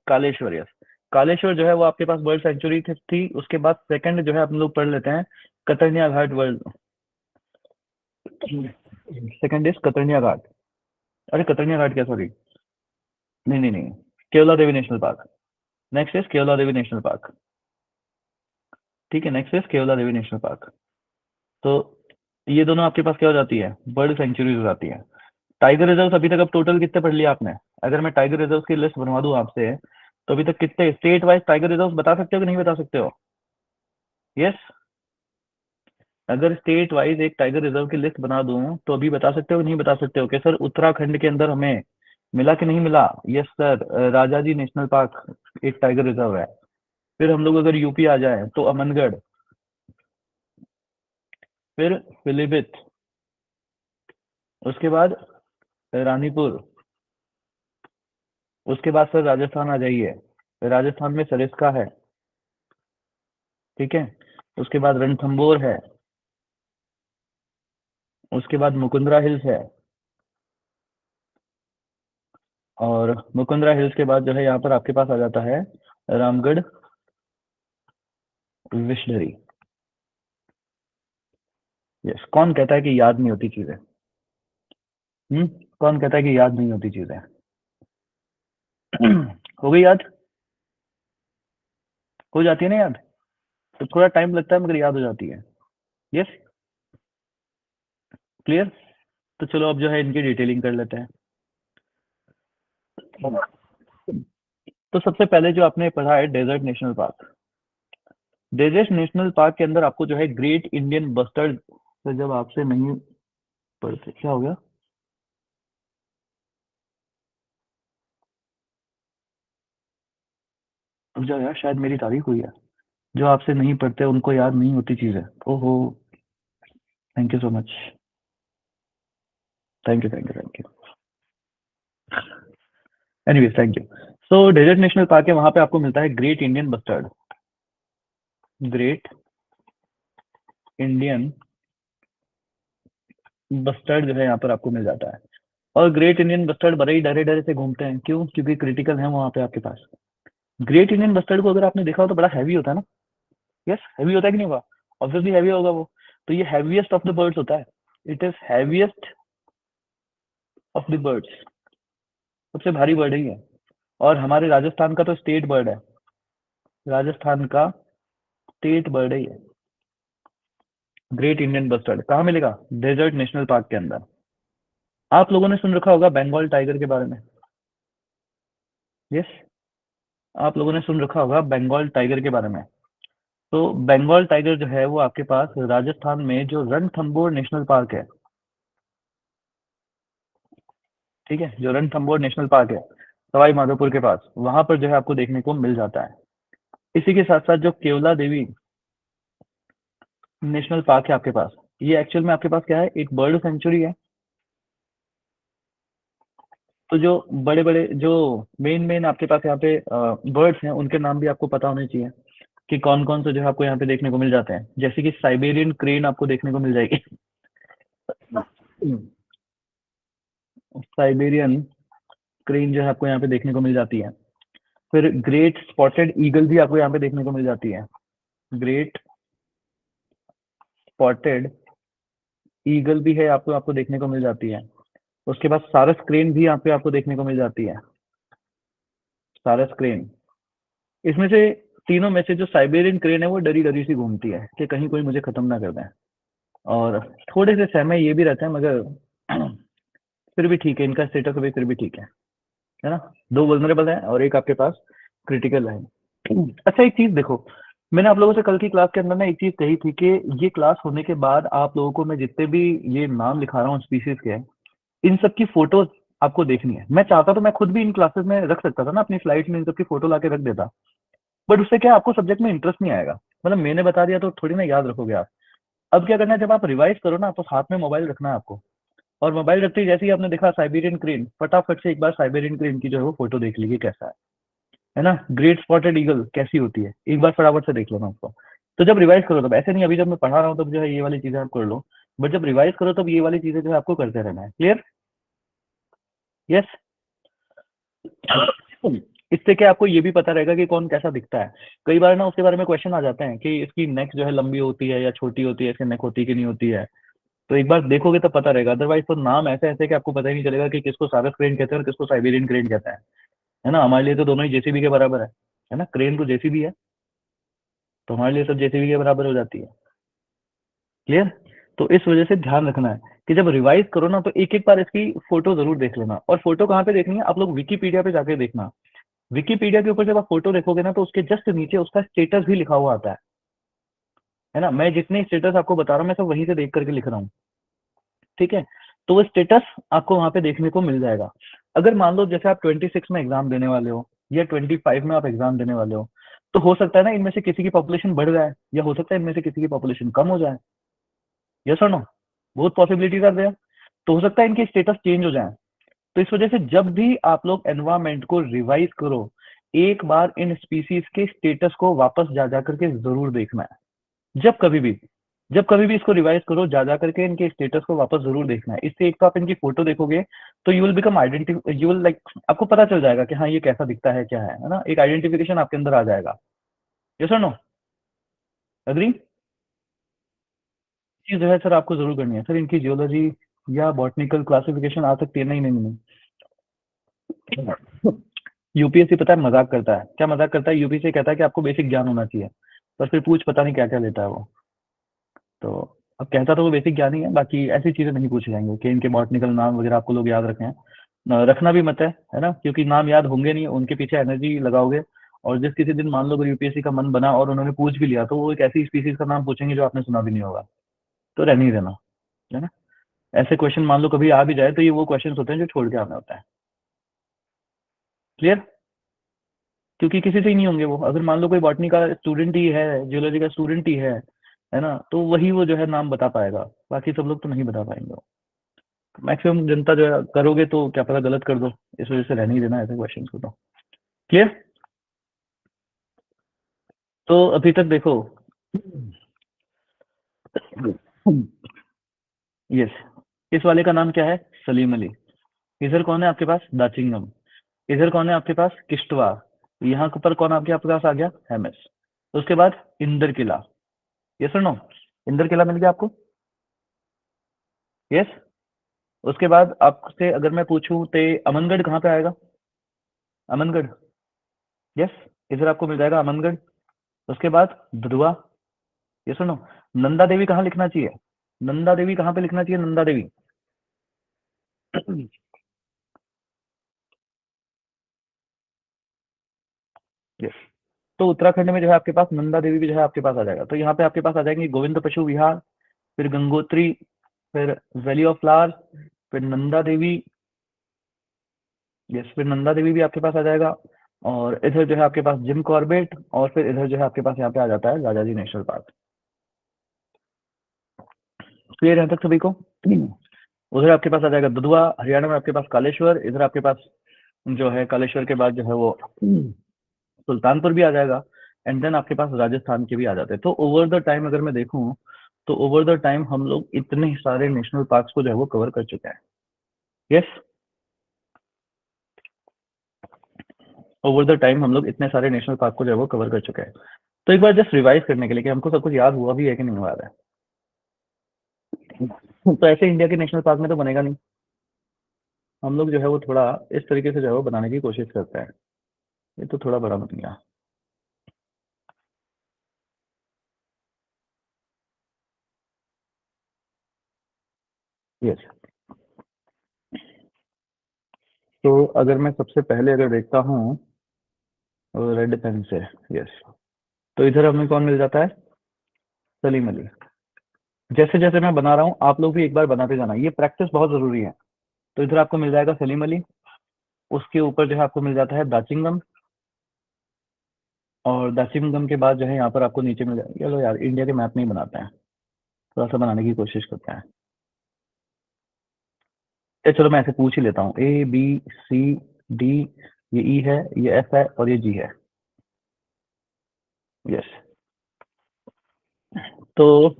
कालेश्वर, यस। कालेश्वर जो है वो आपके पास बर्ड सेंचुरी थी। उसके बाद सेकंड जो है हम लोग पढ़ लेते हैं Katarniya Ghat world, second is Katarniya Ghat. अरे कतरनिया घाट क्या, सॉरी, नहीं नहीं नहीं, Keoladeo national park. Next is Keoladeo national park. ठीक है, next is Keoladeo national park. तो ये दोनों आपके पास क्या हो जाती है, बर्ड सेंचुरीज हो जाती है। टाइगर रिजर्व अभी तक अब टोटल कितने पढ़ लिया आपने? अगर मैं टाइगर रिजर्व की लिस्ट बनवा दूं आपसे, तो अभी तक कितने स्टेट वाइज टाइगर रिजर्व बता सकते हो कि नहीं बता सकते हो? यस। अगर स्टेट वाइज एक टाइगर रिजर्व की लिस्ट बना दूं तो अभी बता सकते हो कि नहीं बता सकते हो कि सर उत्तराखंड के अंदर हमें मिला कि नहीं मिला? Yes sir, Rajaji national park एक टाइगर रिजर्व है। फिर हम लोग अगर यूपी आ जाए तो अमनगढ़, फिर पिलीभीत, उसके बाद रानीपुर, उसके बाद सर राजस्थान आ जाइए, राजस्थान में सरिस्का है, ठीक है। उसके बाद रणथंबोर है, उसके बाद मुकुंदरा हिल्स है, और मुकुंदरा हिल्स के बाद जो है यहाँ पर आपके पास आ जाता है रामगढ़ विशनरी। यस, कौन कहता है कि याद नहीं होती चीजें? कौन कहता है कि याद नहीं होती चीजें? हो गई याद? हो जाती है ना याद? तो थोड़ा टाइम लगता है मगर याद हो जाती है। Yes, clear. तो चलो अब जो है इनकी डिटेलिंग कर लेते हैं। तो सबसे पहले जो आपने पढ़ा है desert national park. Desert national park के अंदर आपको जो है ग्रेट इंडियन बस्टर्ड, तो जब आपसे नहीं पढ़ते क्या हो गया? रुक जाओ यार, शायद मेरी तारीफ हुई है। जो आपसे नहीं पढ़ते उनको याद नहीं होती चीजें। ओहो, thank you so much. Thank you, thank you, thank you. Anyways, thank you. So desert national park है, वहां पे आपको मिलता है great Indian bustard. Great Indian bustard जो है यहाँ पर आपको मिल जाता है। और ग्रेट इंडियन बस्टर्ड बड़े ही डरे डरे से घूमते हैं, क्यों? क्योंकि क्रिटिकल है वहां पे आपके पास। ग्रेट इंडियन बस्टर्ड को अगर आपने देखा हो तो बड़ा हैवी होता है ना? यस, हैवी होता है कि नहीं होगा? ऑब्वियसली हैवी होगा वो। तो ये हैवीएस्ट ऑफ द बर्ड्स होता है। It is heaviest of the birds, सबसे भारी बर्ड ही है। और हमारे राजस्थान का तो स्टेट बर्ड है, राजस्थान का स्टेट बर्ड ही है। ग्रेट इंडियन बस्टर्ड कहाँ मिलेगा? डेजर्ट नेशनल पार्क के अंदर। आप लोगों ने सुन रखा होगा बंगाल टाइगर के बारे में। यस, आप लोगों ने सुन रखा होगा बंगाल टाइगर के बारे में। तो बंगाल टाइगर जो है वो आपके पास राजस्थान में जो रणथंबोर नेशनल पार्क है, ठीक है, जो रणथंबोर नेशनल पार्क है सवाई माधोपुर के पास, वहां पर जो है आपको देखने को मिल जाता है। इसी के साथ साथ जो केवला देवी नेशनल पार्क है आपके पास, ये एक्चुअल में आपके पास क्या है, एक बर्ड सेंचुरी है। तो जो बड़े बड़े जो मेन मेन आपके पास यहाँ पे बर्ड्स हैं उनके नाम भी आपको पता होने चाहिए कि कौन कौन से जो है आपको यहाँ पे देखने को मिल जाते हैं। जैसे कि साइबेरियन क्रेन आपको देखने को मिल जाएगी। साइबेरियन क्रेन जो है आपको यहाँ पे देखने को मिल जाती है। फिर ग्रेट स्पॉटेड ईगल भी आपको यहाँ पे देखने को मिल जाती है। ग्रेट स्पॉटेड ईगल भी है, आपको आपको देखने को मिल जाती है। उसके बाद सारस क्रेन भी यहाँ पे आपको देखने को मिल जाती है। सारस क्रेन, इसमें से तीनों में से जो साइबेरियन क्रेन है वो डरी डरी सी घूमती है कि कहीं कोई मुझे खत्म ना कर दें। और थोड़े से सहमे ये भी रहते हैं मगर फिर भी ठीक है, इनका स्टेटस अभी फिर भी ठीक है ना? दो वल्नरेबल है और एक आपके पास क्रिटिकल है। अच्छा, एक चीज देखो, मैंने आप लोगों से कल की क्लास के अंदर ना एक चीज कही थी कि ये क्लास होने के बाद आप लोगों को मैं जितने भी ये नाम लिखा रहा हूँ स्पीशीज के, इन सब की फोटोज आपको देखनी है। मैं चाहता तो मैं खुद भी इन क्लासेस में रख सकता था ना, अपनी स्लाइड्स में इन सब की फोटो ला के रख देता, बट उससे क्या आपको सब्जेक्ट में इंटरेस्ट नहीं आएगा। मतलब मैंने बता दिया तो थोड़ी ना याद रखोगे आप। अब क्या करना है, जब आप रिवाइज करो ना तो हाथ में मोबाइल रखना है आपको, और मोबाइल रखते ही जैसे ही आपने देखा साइबेरियन क्रेन, फटाफट से एक बार साइबेरियन क्रेन की जो है वो फोटो देख लीजिए कैसा है ना? ग्रेट स्पॉटेड ईगल कैसी होती है एक बार फटाफट से देख लेना उसको। तो जब रिवाइज करो तब ऐसे नहीं, अभी जब मैं पढ़ा रहा हूँ तब जो है ये वाली चीजें आप कर लो, बट जब रिवाइज करो तब ये वाली चीजें जो है आपको करते रहना है। क्लियर? यस। इससे क्या आपको ये भी पता रहेगा कि कौन कैसा दिखता है। कई बार ना उसके बारे में क्वेश्चन आ जाते हैं कि इसकी नेक जो है लंबी होती है या छोटी होती है, इसकी नेक होती है कि नहीं होती है। तो एक बार देखोगे तो पता रहेगा, अदरवाइज तो नाम ऐसे ऐसे कि आपको पता ही नहीं चलेगा कि किसको सारस क्रेन कहते हैं और किसको साइबेरियन क्रेन कहते हैं। है ना? हमारे लिए तो दोनों ही जेसीबी के बराबर है ना? क्रेन तो जेसीबी है, तो हमारे लिए सब जेसीबी के बराबर हो जाती है। क्लियर? तो इस वजह से ध्यान रखना है कि जब रिवाइज करो ना, तो एक एक बार इसकी फोटो जरूर देख लेना। और फोटो कहाँ पे देखनी है, आप लोग विकीपीडिया पे जाके देखना। विकीपीडिया के ऊपर जब आप फोटो देखोगे ना, तो उसके जस्ट नीचे उसका स्टेटस भी लिखा हुआ आता है ना। मैं जितने स्टेटस आपको बता रहा हूँ, मैं सब वहीं से देख करके लिख रहा हूँ, ठीक है। तो वो स्टेटस आपको वहां पे देखने को मिल जाएगा। अगर मान लो जैसे आप 26 में एग्जाम देने वाले हो या 25 में आप एग्जाम देने वाले हो, तो हो सकता है ना इनमें से किसी की पॉपुलेशन बढ़ जाए, या हो सकता है इनमें से किसी की पॉपुलेशन कम हो जाए। यस और नो, बहुत पॉसिबिलिटीज आर देयर। तो हो सकता है इनके स्टेटस चेंज हो जाए। तो इस वजह से जब भी आप लोग एनवायरमेंट को रिवाइज करो, एक बार इन स्पीसीज के स्टेटस को वापस जा जा करके जरूर देखना है। जब कभी भी, जब कभी भी इसको रिवाइज करो, जा जा करके इनके स्टेटस को वापस जरूर देखना है। इससे एक तो आप इनकी फोटो देखोगे, तो you will become identity, you will like, आपको पता चल जाएगा कि हाँ ये कैसा दिखता है, क्या है ना। एक आइडेंटिफिकेशन आपके अंदर आ जाएगा। यस और नो, अग्री। चीज जो है सर आपको जरूर करनी है सर, इनकी जियोलॉजी या बॉटनिकल क्लासिफिकेशन आ सकती है। नहीं नहीं नहीं, यूपीएससी पता है मजाक करता है। क्या मजाक करता है, यूपीएससी कहता है कि आपको बेसिक ज्ञान होना चाहिए, पर फिर पूछ पता नहीं क्या क्या लेता है वो। तो अब कहता तो वो बेसिक ज्ञान ही है, बाकी ऐसी चीजें नहीं पूछे जाएंगे कि इनके बॉटनिकल नाम वगैरह आपको लोग याद रखें। रखना भी मत है ना, क्योंकि नाम याद होंगे नहीं, उनके पीछे एनर्जी लगाओगे। और जिस किसी दिन मान लो अगर यूपीएससी का मन बना और उन्होंने पूछ भी लिया, तो वो एक ऐसी स्पीसीज का नाम पूछेंगे जो आपने सुना भी नहीं होगा। तो रहने ही देना, है ना। ऐसे क्वेश्चन मान लो कभी आ भी जाए, तो ये वो क्वेश्चन होते हैं जो छोड़ के आना होता है। क्लियर। क्योंकि किसी से ही नहीं होंगे वो। अगर मान लो कोई बॉटनी का स्टूडेंट ही है, जियोलॉजी का स्टूडेंट ही है ना, तो वही वो जो है नाम बता पाएगा, बाकी सब लोग तो नहीं बता पाएंगे। मैक्सिमम जनता जो है करोगे तो क्या पता गलत कर दो, इस वजह से रहने ही देना ऐसे क्वेश्चन को। तो क्लियर। तो अभी तक देखो, यस, इस वाले का नाम क्या है, सलीम अली। इधर कौन है आपके पास, दाचिंगम। इधर कौन है आपके पास, किश्तवा। यहाँ पर कौन आपके आपके पास आ गया, हेमिस। उसके बाद इंदर किला। यस और नो, इंदर किला मिल गया आपको। यस। उसके बाद आपसे अगर मैं पूछूं तो अमनगढ़ कहाँ पे आएगा, अमनगढ़। यस, इधर आपको मिल जाएगा अमनगढ़। उसके बाद दुधवा। ये सुनो, नंदा देवी कहाँ लिखना चाहिए, नंदा देवी कहाँ पे लिखना चाहिए, नंदा देवी। यस। तो उत्तराखंड में जो है आपके पास नंदा देवी भी जो है आपके पास आ जाएगा। तो यहाँ पे आपके पास आ जाएंगे गोविंद पशु विहार, फिर गंगोत्री, फिर वैली ऑफ फ्लावर्स, फिर नंदा देवी। यस, फिर नंदा देवी भी आपके पास आ जाएगा। और इधर जो है आपके पास जिम कॉर्बेट, और फिर इधर जो है आपके पास यहाँ पे आ जाता है राजा जी नेशनल पार्क। क्लियर है तक सभी को। उधर आपके पास आ जाएगा दुधवा, हरियाणा में आपके पास कालेश्वर, इधर आपके पास जो है कालेश्वर के बाद जो है वो सुल्तानपुर भी आ जाएगा। एंड देन आपके पास राजस्थान के भी आ जाते हैं। तो ओवर द टाइम अगर मैं देखूं, तो ओवर द टाइम हम लोग इतने सारे नेशनल पार्क्स को जो है वो कवर कर चुके हैं। यस, ओवर द टाइम हम लोग इतने सारे नेशनल पार्क को जो है वो कवर कर चुके हैं। तो एक बार जस्ट रिवाइज करने के लिए कि हमको सब कुछ याद हुआ भी है कि नहीं हुआ है। तो ऐसे इंडिया के नेशनल पार्क में तो बनेगा नहीं, हम लोग जो है वो थोड़ा इस तरीके से जो है वो बनाने की कोशिश करते हैं। ये तो थोड़ा बड़ा बन गया। यस। तो अगर मैं सबसे पहले अगर देखता हूँ रेड पेन से, यस, तो इधर हमें कौन मिल जाता है, सलीम अली। जैसे जैसे मैं बना रहा हूँ, आप लोग भी एक बार बनाते जाना, ये प्रैक्टिस बहुत जरूरी है। तो इधर आपको मिल जाएगा सलीम अली। उसके ऊपर जो है आपको मिल जाता है दाचिंगम। और दाचिंगम के बाद जो है यहाँ पर आपको नीचे मिल जाएगा, चलो यार इंडिया के मैप नहीं बनाते हैं, थोड़ा सा बनाने की कोशिश करते हैं। चलो मैं ऐसे पूछ ही लेता हूँ, ए बी सी डी, ये ई है, ये एफ है, और ये जी है। यस। तो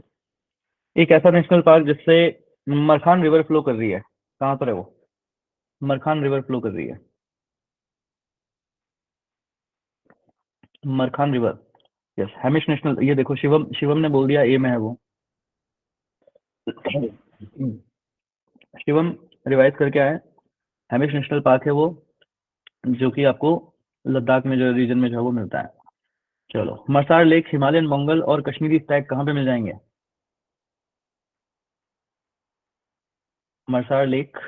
एक ऐसा नेशनल पार्क जिससे मरखान रिवर फ्लो कर रही है, कहाँ पर है वो, मरखान रिवर फ्लो कर रही है, मरखान रिवर। यस, हेमिश नेशनल, ये देखो शिवम, शिवम ने बोल दिया ए में है वो। शिवम रिवाइज करके आए, हेमिश नेशनल पार्क है वो, जो कि आपको लद्दाख में जो रीजन में जो है वो मिलता है। चलो, मसार लेक, हिमालयन मंगल और कश्मीरी स्टैग कहाँ पे मिल जाएंगे, मरसार लेक,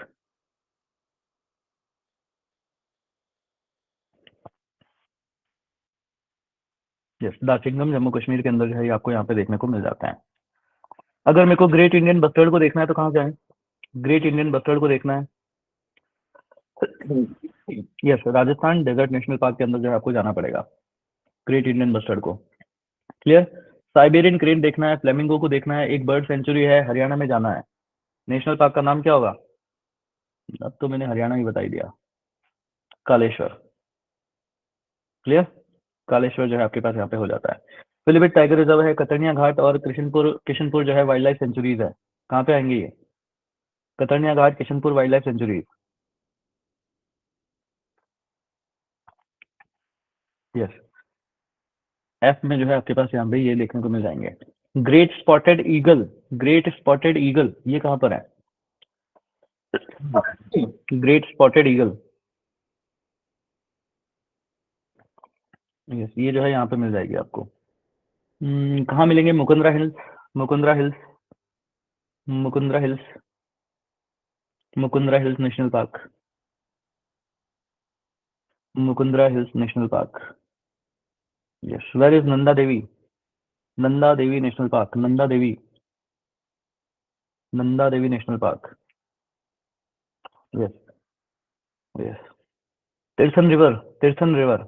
यस, दाचिंगम जम्मू कश्मीर के अंदर जो है ये आपको यहाँ पे देखने को मिल जाता है। अगर मेरे को ग्रेट इंडियन बस्टर्ड को देखना है तो कहाँ जाएं? ग्रेट इंडियन बस्टर्ड को देखना है, yes, Rajasthan desert national park के अंदर जो है आपको जाना पड़ेगा ग्रेट इंडियन बस्टर्ड को। क्लियर? साइबेरियन क्रेन देखना है, फ्लेमिंगो को देखना है, एक बर्ड सेंचुरी है, हरियाणा में जाना है। नेशनल पार्क का नाम क्या होगा? अब तो मैंने हरियाणा ही बता ही दिया, कालेश्वर। क्लियर? कालेश्वर जो है आपके पास यहाँ पे हो जाता है। पिलीभीत टाइगर रिजर्व है, कतर्निया घाट और किशनपुर जो है वाइल्ड लाइफ सेंचुरीज है। कहाँ पे आएंगे ये? Katarniya Ghat, Kishanpur wildlife sanctuaries, yes. F में जो है आपके पास यहाँ पे ये देखने को मिल जाएंगे। Great spotted eagle, great spotted eagle ये कहाँ पर है? ग्रेट स्पॉटेड ईगल, यस, ये जो है यहाँ पे मिल जाएगी आपको। कहाँ मिलेंगे? Mukundra hills, Mukundra hills, Mukundra hills, Mukundra hills national park, Mukundra hills national park, yes. Where is Nanda Devi? Nanda Devi national park, Nanda Devi, Nanda Devi national park, yes, yes. Tirthan river, Tirthan river,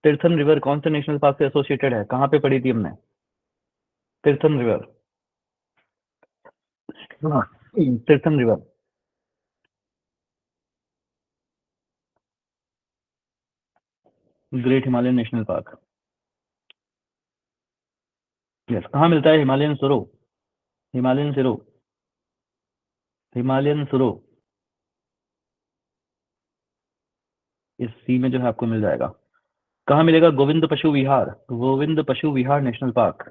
Tirthan river कौन से नेशनल पार्क से एसोसिएटेड है? कहाँ पे पढ़ी थी हमने? Tirthan river, Tirthan river, great Himalayan national park, yes. कहाँ मिलता है हिमालयन सुरो? हिमालयन सुरो, हिमालयन सुरो, इस सी में जो है आपको मिल जाएगा। कहाँ मिलेगा? गोविंद पशु विहार, Govind Pashu Vihar national park,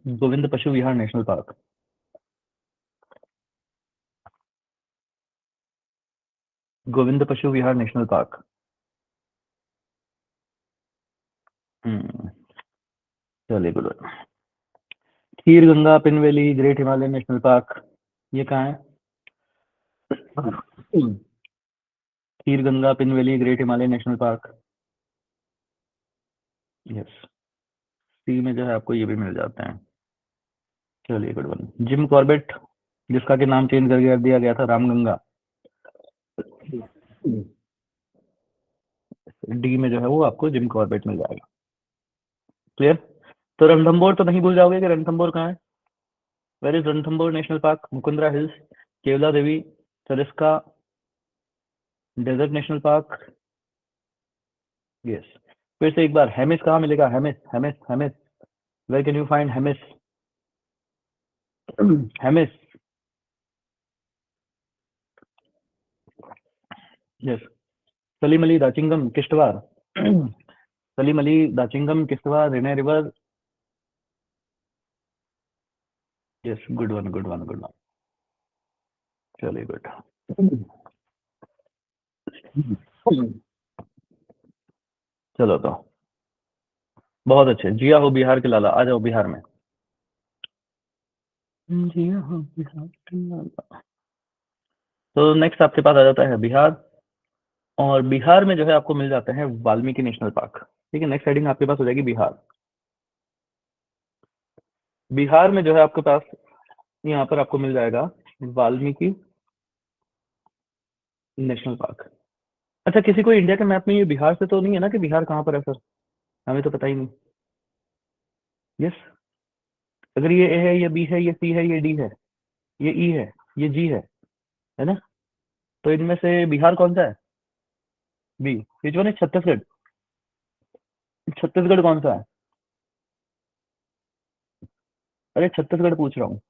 Govind Pashu Vihar national park, Govind Pashu Vihar national park. चलिए, good. Khir Ganga Pin valley great Himalayan national park, ये कहाँ है? Khir Ganga Pin valley great Himalayan national park, yes. C में जो है आपको ये भी मिल जाते हैं। चलिए, गुड वन। जिम कॉर्बेट, जिसका कि नाम चेंज कर दिया गया था रामगंगा, डी में जो है वो आपको जिम कॉर्बेट मिल जाएगा। क्लियर? तो रणथंबोर तो नहीं भूल जाओगे कि रणथंबोर कहाँ है? Where is Ranthambore national park? Mukundra hills, Keoladeo, Sariska desert national park, yes. फिर से एक बार, हेमिस कहाँ मिलेगा? Hemis, Hemis, Hemis, where can you find Hemis? Hemis, yes. Salim Ali, Dachigam, Kishtwar, Salim Ali, Dachigam, Kishtwar, रेने river, yes, good one, good one, good one. चलिए, गुड। चलो, तो बहुत अच्छे। जिया हो बिहार के लाला, आ जाओ बिहार में। जिया हो बिहार के लाला। तो नेक्स्ट आपके पास आ जाता है बिहार, और बिहार में जो है आपको मिल जाता है वाल्मीकि नेशनल पार्क। ठीक है, नेक्स्ट हेडिंग आपके पास हो जाएगी बिहार। बिहार में जो है आपके पास यहाँ पर आपको मिल जाएगा वाल्मीकि नेशनल पार्क। अच्छा, किसी को इंडिया के मैप में ये बिहार से तो नहीं है ना कि बिहार कहाँ पर है सर? हमें तो पता ही नहीं। यस, अगर ये ए है, ये बी है, ये सी है, ये डी है, ये ई है, ये जी है ना? तो इनमें से बिहार कौन सा है? बी। विच वन है? छत्तीसगढ़। छत्तीसगढ़ कौन सा है? अरे छत्तीसगढ़ पूछ रहा हूँ।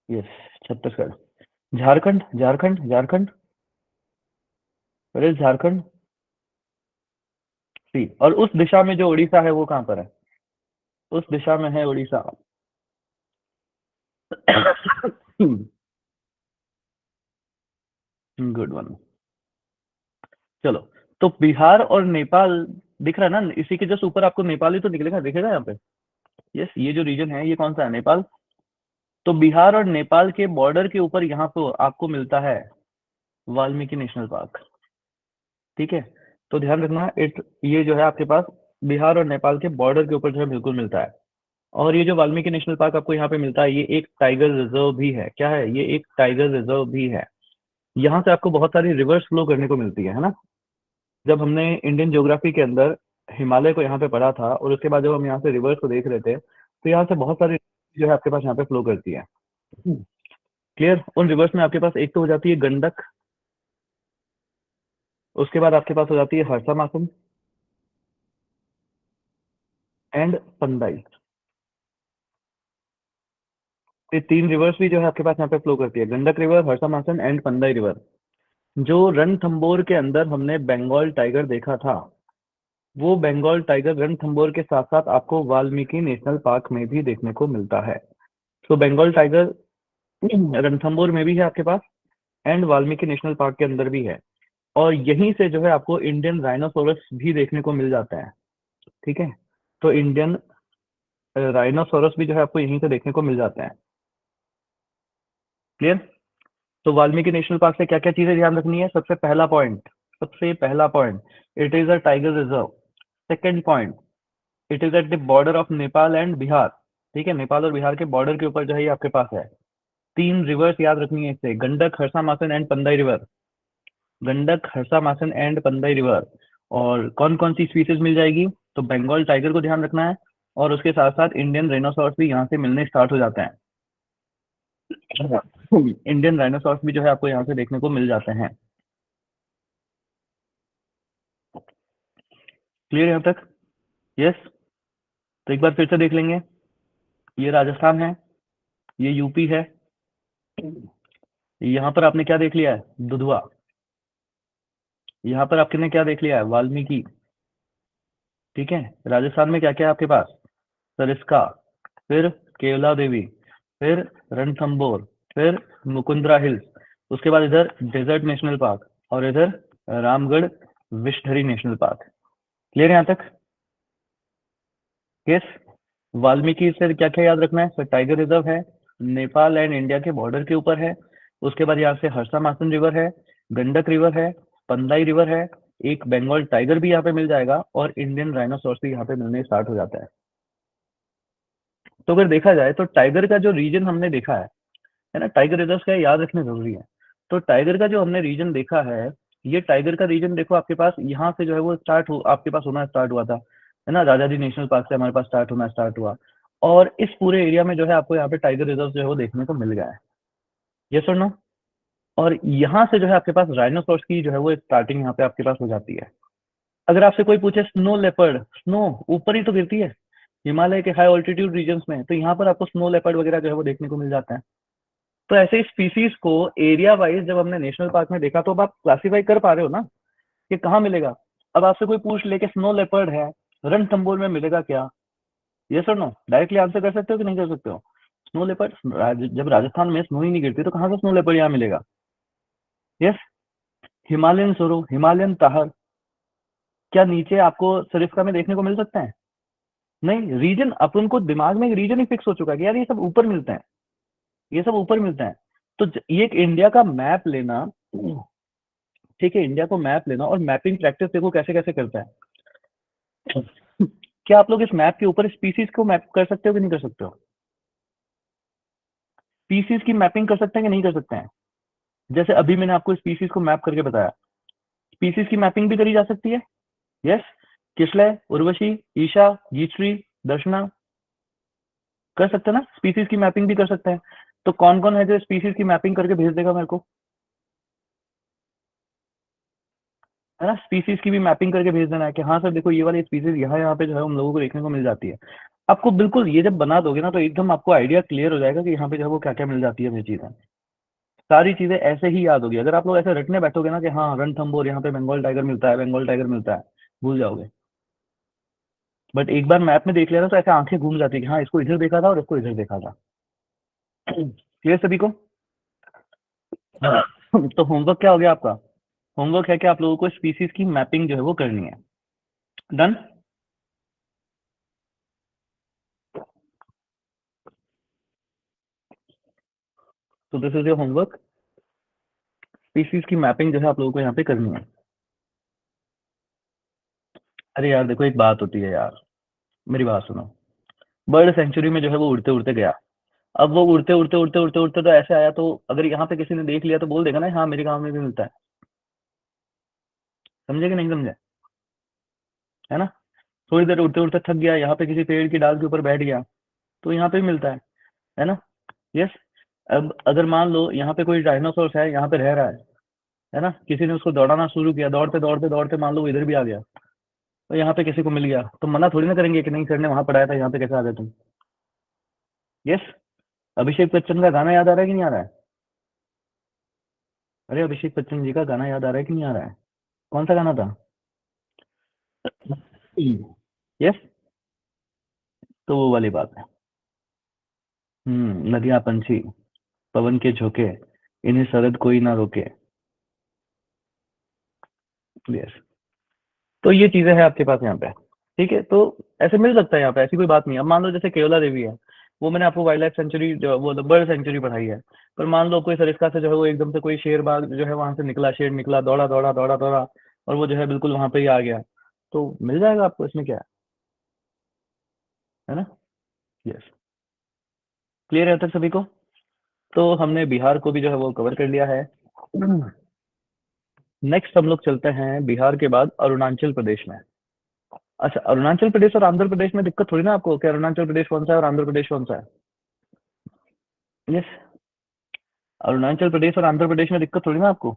यस, छत्तीसगढ़। झारखंड, झारखंड, झारखंड, अरे झारखंड, सी। और उस दिशा में जो उड़ीसा है वो कहाँ पर है? उस दिशा में है उड़ीसा। Good one. चलो, तो बिहार और नेपाल दिख रहा है ना? इसी के जस्ट ऊपर आपको नेपाल ही तो निकलेगा, दिखेगा यहाँ पे। यस, ये जो रीजन है ये कौन सा है? नेपाल। तो बिहार और नेपाल के बॉर्डर के ऊपर यहाँ पे आपको मिलता है वाल्मीकि नेशनल पार्क। ठीक है, तो ध्यान रखना ये जो है आपके पास बिहार और नेपाल के बॉर्डर के ऊपर जो है बिल्कुल मिलता है। और ये जो वाल्मीकि नेशनल पार्क आपको यहाँ पे मिलता है, ये एक टाइगर रिजर्व भी है। क्या है? ये एक टाइगर रिजर्व भी है। यहाँ से आपको बहुत सारी रिवर्स फ्लो करने को मिलती है ना। जब हमने इंडियन ज्योग्राफी के अंदर हिमालय को यहाँ पे पढ़ा था, और उसके बाद जब हम यहाँ से रिवर्स को देख रहे थे, तो यहाँ से बहुत सारी जो है आपके पास यहाँ पे फ्लो करती है। क्लियर? उन रिवर्स में आपके पास एक तो हो जाती है गंडक, उसके बाद आपके पास हो जाती है हरसा मासन एंड पंदाई। ये तीन रिवर्स भी जो है आपके पास यहाँ पे फ्लो करती है, Gandak river, हरसा Masan and Pandai river. जो रणथंबोर के अंदर हमने बंगाल टाइगर देखा था, वो बंगाल टाइगर रणथंबोर के साथ साथ आपको वाल्मीकि नेशनल पार्क में भी देखने को मिलता है। तो बंगाल टाइगर रणथंबोर में भी है आपके पास, एंड वाल्मीकि नेशनल पार्क के अंदर भी है। और यहीं से जो है आपको इंडियन राइनोसोरस भी देखने को मिल जाता है। ठीक है, तो इंडियन राइनोसोरस भी जो है आपको यहीं से देखने को मिल जाते हैं। क्लियर? तो वाल्मीकि नेशनल पार्क से क्या क्या चीजें ध्यान रखनी है? सबसे पहला point, it is a tiger reserve. Second point, it is at the border of Nepal and Bihar. ठीक है, नेपाल और बिहार के बॉर्डर के ऊपर जो है ये आपके पास है। तीन रिवर्स याद रखनी है इससे, Gandak, Harsa Masan and Pandai river. Gandak, Harsa Masan and Pandai river. और कौन कौन सी स्पीसीज मिल जाएगी? तो बंगाल टाइगर को ध्यान रखना है, और उसके साथ साथ इंडियन राइनोसॉर्स भी यहाँ से मिलने स्टार्ट हो जाते हैं। इंडियन राइनोसॉर्स भी जो है आपको यहाँ से देखने को मिल जाते हैं। क्लियर यहाँ तक? यस। तो एक बार फिर से देख लेंगे। ये राजस्थान है, ये यूपी है। यहाँ पर आपने क्या देख लिया है? दुधवा। यहाँ पर आपने क्या देख लिया है? वाल्मीकि। ठीक है, राजस्थान में क्या क्या है आपके पास? सरिस्का, फिर केवला देवी, फिर रणथंबोर, फिर मुकुंदरा हिल्स, उसके बाद इधर डेजर्ट नेशनल पार्क, और इधर रामगढ़ विषधरी नेशनल पार्क। क्लियर यहाँ तक? यस। वाल्मीकि से क्या क्या याद रखना है? सर, टाइगर रिजर्व है, नेपाल एंड इंडिया के बॉर्डर के ऊपर है। उसके बाद यहाँ से हरसा मासन रिवर है, गंडक रिवर है, पंदाई रिवर है, एक बंगाल टाइगर भी यहाँ पे मिल जाएगा, और इंडियन राइनोसॉर्स भी यहाँ पे मिलने स्टार्ट हो जाता है। तो अगर देखा जाए तो टाइगर का जो रीजन हमने देखा है ना, टाइगर रिजर्व का याद रखना जरूरी है। तो टाइगर का जो हमने रीजन देखा है, ये टाइगर का रीजन देखो आपके पास यहाँ से जो है वो आपके पास होना स्टार्ट हुआ था, है ना, राजाजी नेशनल पार्क से हमारे पास स्टार्ट हुआ। और इस पूरे एरिया में जो है आपको यहाँ पे टाइगर रिजर्व जो है वो देखने को मिल गया है। यस और नो? और यहाँ से जो है आपके पास राइनोसॉर्स की जो है वो स्टार्टिंग यहाँ पे आपके पास हो जाती है। अगर आपसे कोई पूछे स्नो लेपर्ड, स्नो ऊपर ही तो गिरती है हिमालय के हाई ऑल्टीट्यूड रीजन्स में, तो यहाँ पर आपको स्नो लेपर्ड वगैरह जो है वो देखने को मिल जाता है। तो ऐसे स्पीसीज को एरिया वाइज जब हमने नेशनल पार्क में देखा, तो अब आप क्लासीफाई कर पा रहे हो ना कि कहाँ मिलेगा। अब आपसे कोई पूछ ले कि स्नो लेपर्ड है, रणथंबोर में मिलेगा क्या? यस और नो? डायरेक्टली आंसर कर सकते हो कि नहीं कर सकते हो? स्नो लेपर्ड, जब राजस्थान में स्नो ही नहीं गिरती तो कहाँ से स्नो लेपर्ड यहाँ मिलेगा? यस। हिमालयन सोरो, हिमालयन ताहर, क्या नीचे आपको सरिस्का में देखने को मिल सकते हैं? नहीं। रीजन अपन को दिमाग में एक रीजन ही फिक्स हो चुका है कि यार ये सब ऊपर मिलते हैं, ये सब ऊपर मिलते हैं। तो ये एक इंडिया का मैप लेना, ठीक है, इंडिया को मैप लेना और मैपिंग प्रैक्टिस देखो कैसे कैसे करता है। क्या आप लोग इस मैप के ऊपर स्पीसीज को मैप कर सकते हो कि नहीं कर सकते हो? स्पीसीज की मैपिंग कर सकते हैं कि नहीं कर सकते हैं? जैसे अभी मैंने आपको स्पीसीज को मैप करके बताया, स्पीसीज की मैपिंग भी करी जा सकती है। यस। किसलय, उर्वशी, ईशा, गीचरी, दर्शना, कर सकते हैं ना, स्पीसीज की मैपिंग भी कर सकते हैं। तो कौन कौन है जो स्पीसीज की मैपिंग करके भेज देगा मेरे को, है ना? स्पीसीज की भी मैपिंग करके भेज देना है कि हाँ सर देखो ये वाली स्पीसीज यहाँ यहाँ पे जो है हम लोगों को देखने को मिल जाती है। आपको बिल्कुल ये जब बना दोगे ना, तो एकदम आपको आइडिया क्लियर हो जाएगा कि यहाँ पे जो है वो क्या क्या मिल जाती है ये चीजें। सारी चीजें ऐसे ही याद होगी। अगर आप लोग ऐसे रटने बैठोगे ना कि हाँ रणथंबोर यहाँ पे बंगाल टाइगर मिलता है, बंगाल टाइगर मिलता है, भूल जाओगे। बट एक बार मैप में देख लिया ना, तो ऐसे आंखें घूम जाती है कि हाँ इसको इधर देखा था और इसको इधर देखा था। क्लियर सभी को? हाँ। तो होमवर्क क्या हो गया आपका? होमवर्क है कि आप लोगों को स्पीसीज की मैपिंग जो है वो करनी है। डन? तो this is your homework. Species की मैपिंग जो है आप लोगों को यहाँ पे करनी है। अरे यार देखो, एक बात होती है यार, मेरी बात सुनो। बर्ड सेंचुरी में जो है वो उड़ते उड़ते गया। अब वो उड़ते उड़ते उड़ते उड़ते उड़ते तो ऐसे आया, तो अगर यहाँ पे किसी ने देख लिया तो बोल देगा ना, हाँ मेरे गाँव में भी मिलता है। समझे कि नहीं समझे? है ना? थोड़ी देर उड़ते उड़ते थक गया, यहाँ पे किसी पेड़ की डाल के ऊपर बैठ गया, तो यहाँ पे भी मिलता है ना? यस। अब अगर मान लो यहाँ पे कोई डायनासोर है, यहाँ पे रह रहा है ना? किसी ने उसको दौड़ाना शुरू किया, दौड़ते दौड़ते दौड़ते मान लो वो इधर भी आ गया, तो यहाँ पे किसी को मिल गया, तो मना थोड़ी ना करेंगे कि नहीं सर ने वहां पढ़ाया था, यहाँ पे कैसे आ गए तुम? यस। अभिषेक बच्चन का गाना याद आ रहा है कि नहीं आ रहा है? अरे अभिषेक बच्चन जी का गाना याद आ रहा है कि नहीं आ रहा है? कौन सा गाना था? यस। तो वो वाली बात है। नदियां पंछी पवन के झोंके, इन्हें शरद कोई ना रोके। यस। तो ये चीजें हैं आपके पास यहाँ पे। ठीक है, तो ऐसे मिल सकता है यहाँ पे, ऐसी कोई बात नहीं। अब मान लो जैसे केवला देवी है, वो मैंने आपको वाइल्ड लाइफ सेंचुरी जो वो बर्ड सेंचुरी पढ़ाई है, पर मान लो कोई सरिस्का से जो है वो एकदम से कोई शेर बाग जो है वहां से निकला, शेर निकला, दौड़ा दौड़ा दौड़ा दौड़ा, और वो जो है बिल्कुल वहां पे ही आ गया, तो मिल जाएगा आपको, इसमें क्या है ना? यस। क्लियर है तक सभी को? तो हमने बिहार को भी जो है वो कवर कर लिया है। नेक्स्ट हम लोग चलते हैं बिहार के बाद अरुणाचल प्रदेश में। अच्छा, अरुणाचल प्रदेश और आंध्र प्रदेश में दिक्कत थोड़ी ना आपको कि अरुणाचल प्रदेश कौन सा है और आंध्र प्रदेश कौन सा है। यस। अरुणाचल प्रदेश और आंध्र प्रदेश में दिक्कत थोड़ी ना आपको।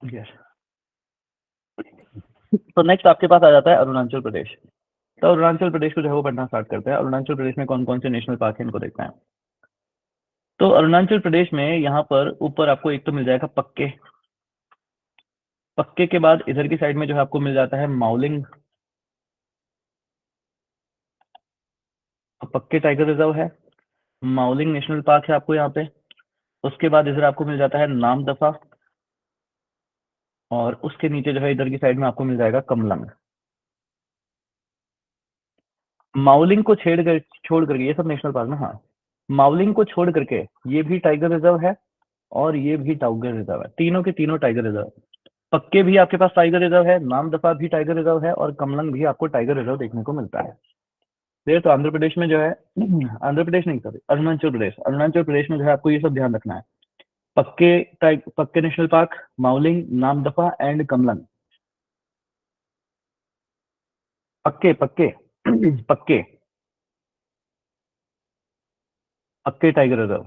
यस। तो नेक्स्ट आपके पास आ जाता है अरुणाचल प्रदेश। तो अरुणाचल प्रदेश को जो है वो पढ़ना स्टार्ट करते हैं। अरुणाचल प्रदेश में कौन कौन से नेशनल पार्क है इनको देखते हैं। तो अरुणाचल प्रदेश में यहाँ पर ऊपर आपको एक तो मिल जाएगा पक्के। पक्के के बाद इधर की साइड में जो है आपको मिल जाता है माउलिंग। पक्के टाइगर रिजर्व है, माउलिंग नेशनल पार्क है आपको यहाँ पे। उसके बाद इधर आपको मिल जाता है नामदफा, और उसके नीचे जो है इधर की साइड में आपको मिल जाएगा कमलंग। माउलिंग को छोड़ करके ये सब नेशनल पार्क ना, हाँ। माउलिंग को छोड़ करके ये भी टाइगर रिजर्व है, और ये भी टाइगर रिजर्व है, तीनों के तीनों टाइगर रिजर्व। पक्के भी आपके पास टाइगर रिजर्व है, नामदफा भी टाइगर रिजर्व है, और कमलंग भी आपको टाइगर रिजर्व देखने को मिलता है। फिर तो आंध्र प्रदेश में जो है आंध्र प्रदेश नहीं, सॉरी, अरुणाचल प्रदेश में जो है आपको ये सब ध्यान रखना है। Pakke national park, Mouling, Namdapha and Kamlang. Pakke Pakke Pakke Pakke tiger reserve,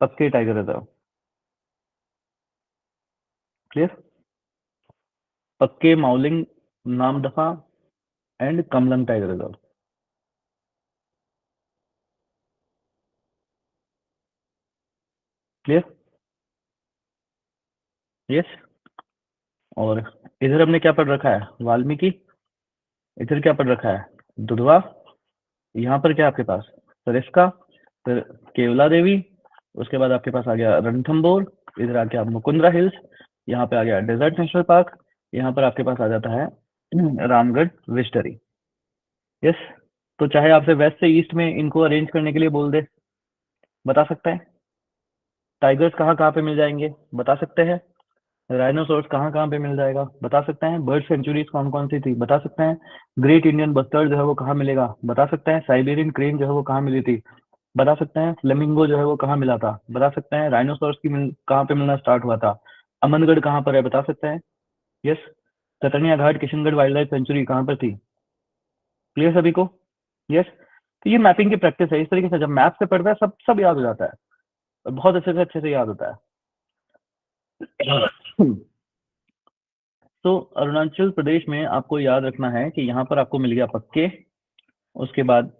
Pakke tiger reserve. Clear? Pakke, Mouling, Namdapha and Kamlang tiger reserve. Clear? Yes. और इधर हमने क्या पढ़ रखा है? वाल्मीकि। इधर क्या पढ़ रखा है? दुधवा। यहाँ पर क्या आपके पास? सरिस्का। फिर केवला देवी। उसके बाद आपके पास आ गया रणथंबोर। इधर आ गया मुकुंदरा हिल्स। यहाँ पे आ गया डेजर्ट नेशनल पार्क। यहाँ पर आपके पास आ जाता है रामगढ़ विस्टरी। यस। तो चाहे आपसे वेस्ट से ईस्ट में इनको अरेंज करने के लिए बोल दे, बता सकता है? टाइगर्स कहाँ कहाँ पे मिल जाएंगे, बता सकते हैं? राइनोसोर्स कहाँ कहाँ पे मिल जाएगा, बता सकते हैं? बर्ड सेंचुरीज कौन कौन सी थी, बता सकते हैं? ग्रेट इंडियन बस्टर्ड जो है वो कहाँ मिलेगा, बता सकते हैं? साइबेरियन क्रेन जो है वो कहाँ मिली थी, बता सकते हैं? फ्लेमिंगो जो है वो कहाँ मिला था, बता सकते हैं? राइनोसोर्स कहाँ पे मिलना स्टार्ट हुआ था? अमनगढ़ कहाँ पर है, बता सकते हैं? यस। कतरनिया घाट किशनगढ़ वाइल्ड लाइफ सेंचुरी कहाँ पर थी? क्लियर सभी को? यस। तो ये मैपिंग की प्रैक्टिस है। इस तरीके से जब मैप से पढ़ता है सब सब याद हो जाता है, और बहुत अच्छे से याद होता है। तो अरुणाचल प्रदेश में आपको याद रखना है कि यहाँ पर आपको मिल गया पक्के, उसके बाद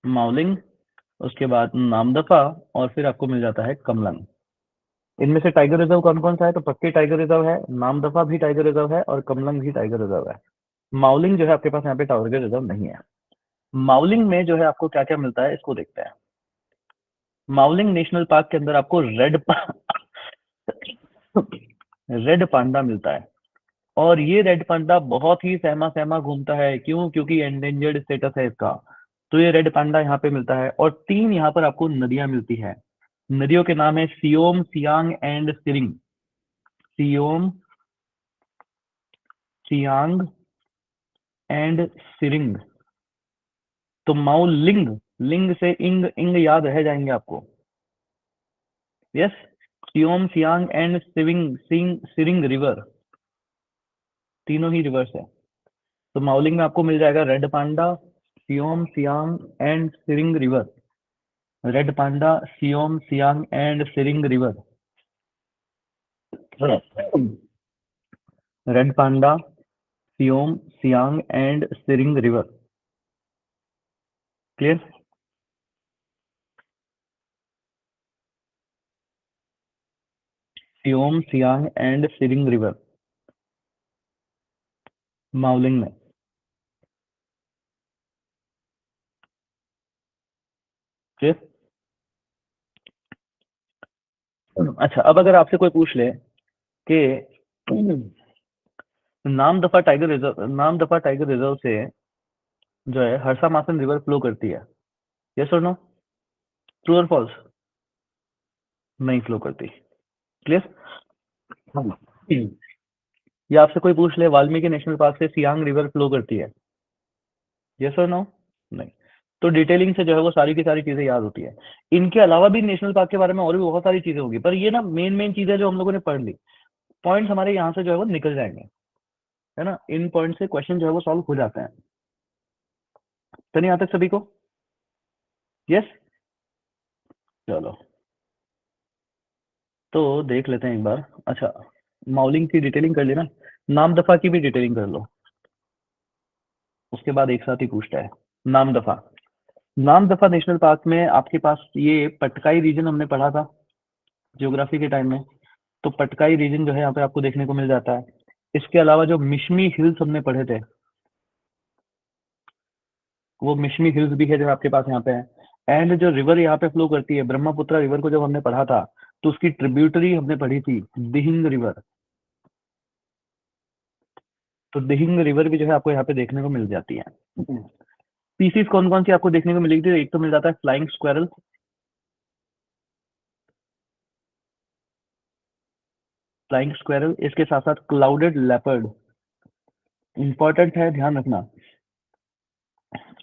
माउलिंग, उसके बाद नामदफा, और फिर आपको मिल जाता है कमलंग। इनमें से टाइगर रिजर्व कौन कौन सा है? तो पक्के टाइगर रिजर्व है, नामदफा भी टाइगर रिजर्व है, और कमलंग भी टाइगर रिजर्व है। माउलिंग जो है आपके पास यहाँ पे टाइगर रिजर्व नहीं है। माउलिंग में जो है आपको क्या क्या मिलता है इसको देखते हैं। माउलिंग नेशनल पार्क के अंदर आपको रेड पांडा मिलता है, और ये रेड पांडा बहुत ही सहमा सहमा घूमता है। क्यों? क्योंकि एंडेंजर्ड स्टेटस है इसका। तो ये रेड पांडा यहाँ पे मिलता है। और 3 यहाँ पर आपको नदियां मिलती है। नदियों के नाम है सियोम, सियांग एंड सिरिंग। सियोम, सियांग एंड सिरिंग। तो माउलिंग, लिंग से इंग, इंग याद रह जाएंगे आपको। Yes, Siyom, Siang and Tshering river, तीनों ही रिवर्स है। तो माउलिंग में आपको मिल जाएगा red panda, Siyom, Siang and Tshering river. Red panda, Siyom, Siang and Tshering river. Red panda, Siyom, Siang and Tshering river. Clear? Siyom, Siang and Tshering river Mouling में। क्लियर? अच्छा, अब अगर आपसे कोई पूछ ले कि नामदफा टाइगर रिजर्व से जो है हर्षा मासन रिवर फ्लो करती है, यस और नो, ट्रू और फॉल्स? नहीं फ्लो करती। क्लियर? या आपसे कोई पूछ ले वाल्मीकि नेशनल पार्क से सियांग रिवर फ्लो करती है, यस और नो? नहीं। तो डिटेलिंग से जो है वो सारी की सारी चीजें याद होती है। इनके अलावा भी नेशनल पार्क के बारे में और भी बहुत सारी चीजें होगी, पर ये ना मेन चीजें जो हम लोगों ने पढ़ ली, पॉइंट्स हमारे यहाँ से जो है वो निकल जाएंगे, है ना। इन पॉइंट से क्वेश्चन जो है वो सॉल्व हो जाते हैं। तो नहीं, यहाँ तक सभी को? यस, चलो तो देख लेते हैं एक बार। अच्छा, माउलिंग की डिटेलिंग कर लेना, नामदफा की भी डिटेलिंग कर लो, उसके बाद एक साथ ही पूछता है। नामदफा, नामदफा नेशनल पार्क में आपके पास ये पटकाई रीजन हमने पढ़ा था ज्योग्राफी के टाइम में, तो पटकाई रीजन जो है यहाँ पे आपको देखने को मिल जाता है। इसके अलावा जो मिशमी हिल्स हमने पढ़े थे, वो मिशमी हिल्स भी है जो आपके पास यहाँ पे है। एंड जो रिवर यहाँ पे फ्लो करती है, ब्रह्मपुत्र रिवर को जब हमने पढ़ा था तो उसकी ट्रिब्यूटरी हमने पढ़ी थी, दिहिंग रिवर। तो दिहिंग रिवर भी जो है आपको यहाँ पे देखने को मिल जाती है। स्पीसीज कौन कौन सी आपको देखने को मिलेगी? एक तो मिल जाता है फ्लाइंग स्क्वेरल, फ्लाइंग स्क्वेरल। इसके साथ साथ क्लाउडेड लेपर्ड, इंपॉर्टेंट है, ध्यान रखना,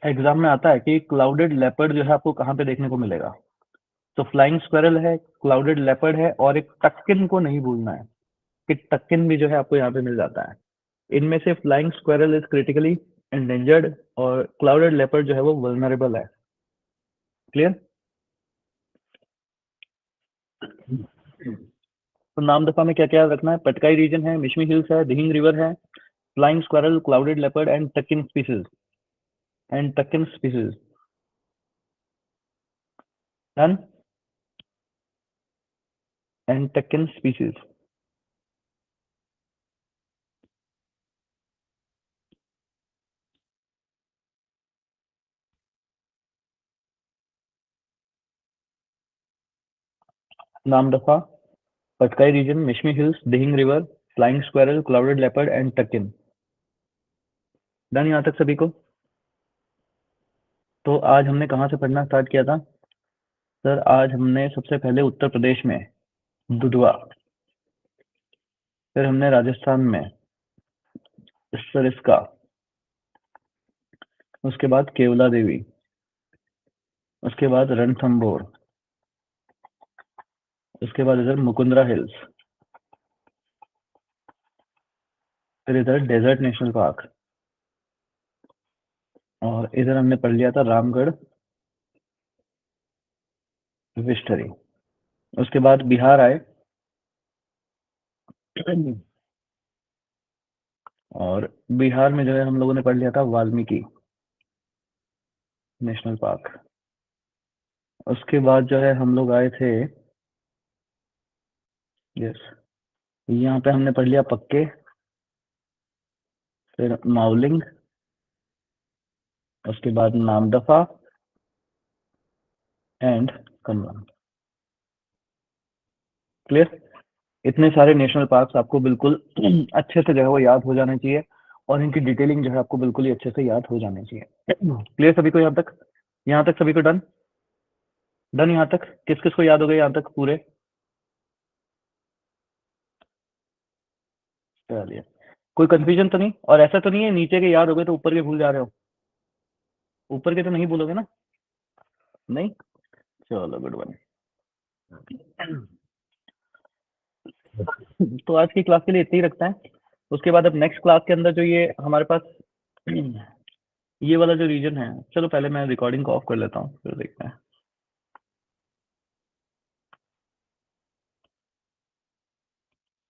एग्जाम में आता है कि क्लाउडेड लेपर्ड जो है आपको कहाँ पे देखने को मिलेगा। तो फ्लाइंग स्क्वेरल है, क्लाउडेड लेपर्ड है, और एक टक्किन को नहीं भूलना है कि टक्किन भी जो है आपको यहाँ पे मिल जाता है। इनमें से flying squirrel is critically endangered और क्लाउडेड लेपर्ड जो है वो वल्नरेबल है। क्लियर? तो नाम दफा में क्या क्या रखना है? पटकाई रीजन है, मिशमी हिल्स है, दिहिंग रिवर है, flying squirrel, clouded leopard and takin species, done, and takin species. Namdapha, Patkai region, Mishmi hills, Dihing river, flying squirrel, clouded leopard and takin. Done यहाँ तक सभी को? तो आज हमने कहाँ से पढ़ना स्टार्ट किया था सर? आज हमने सबसे पहले उत्तर प्रदेश में दुधवा, फिर हमने राजस्थान में सरिस्का, उसके बाद केवला देवी, उसके बाद रणथंभौर, उसके बाद इधर मुकुंदरा हिल्स, फिर इधर डेजर्ट नेशनल पार्क, और इधर हमने पढ़ लिया था रामगढ़ विस्टरी। उसके बाद बिहार आए और बिहार में जो है हम लोगों ने पढ़ लिया था वाल्मीकि नेशनल पार्क। उसके बाद जो है हम लोग आए थे, यस, यहाँ पे हमने पढ़ लिया पक्के, फिर माउलिंग, उसके बाद नामदफा एंड कमला। क्लियर? इतने सारे नेशनल पार्क्स आपको बिल्कुल अच्छे से जो है वो याद हो जाने चाहिए, और इनकी डिटेलिंग जो है आपको बिल्कुल ही अच्छे से याद हो जानी चाहिए। क्लियर सभी को यहाँ तक? यहाँ तक सभी को डन? डन यहाँ तक? किस किस को याद हो गए यहाँ तक पूरे? चलिए, कोई कंफ्यूजन तो नहीं? और ऐसा तो नहीं है नीचे के याद हो गए तो ऊपर के भूल जा रहे हो? ऊपर के तो नहीं भूलोगे ना? नहीं? चलो गुड वन। तो आज की क्लास के लिए इतना ही रखते हैं। उसके बाद अब नेक्स्ट क्लास के अंदर जो ये हमारे पास ये वाला जो रीजन है, चलो पहले मैं रिकॉर्डिंग को ऑफ कर लेता हूँ फिर देखते हैं।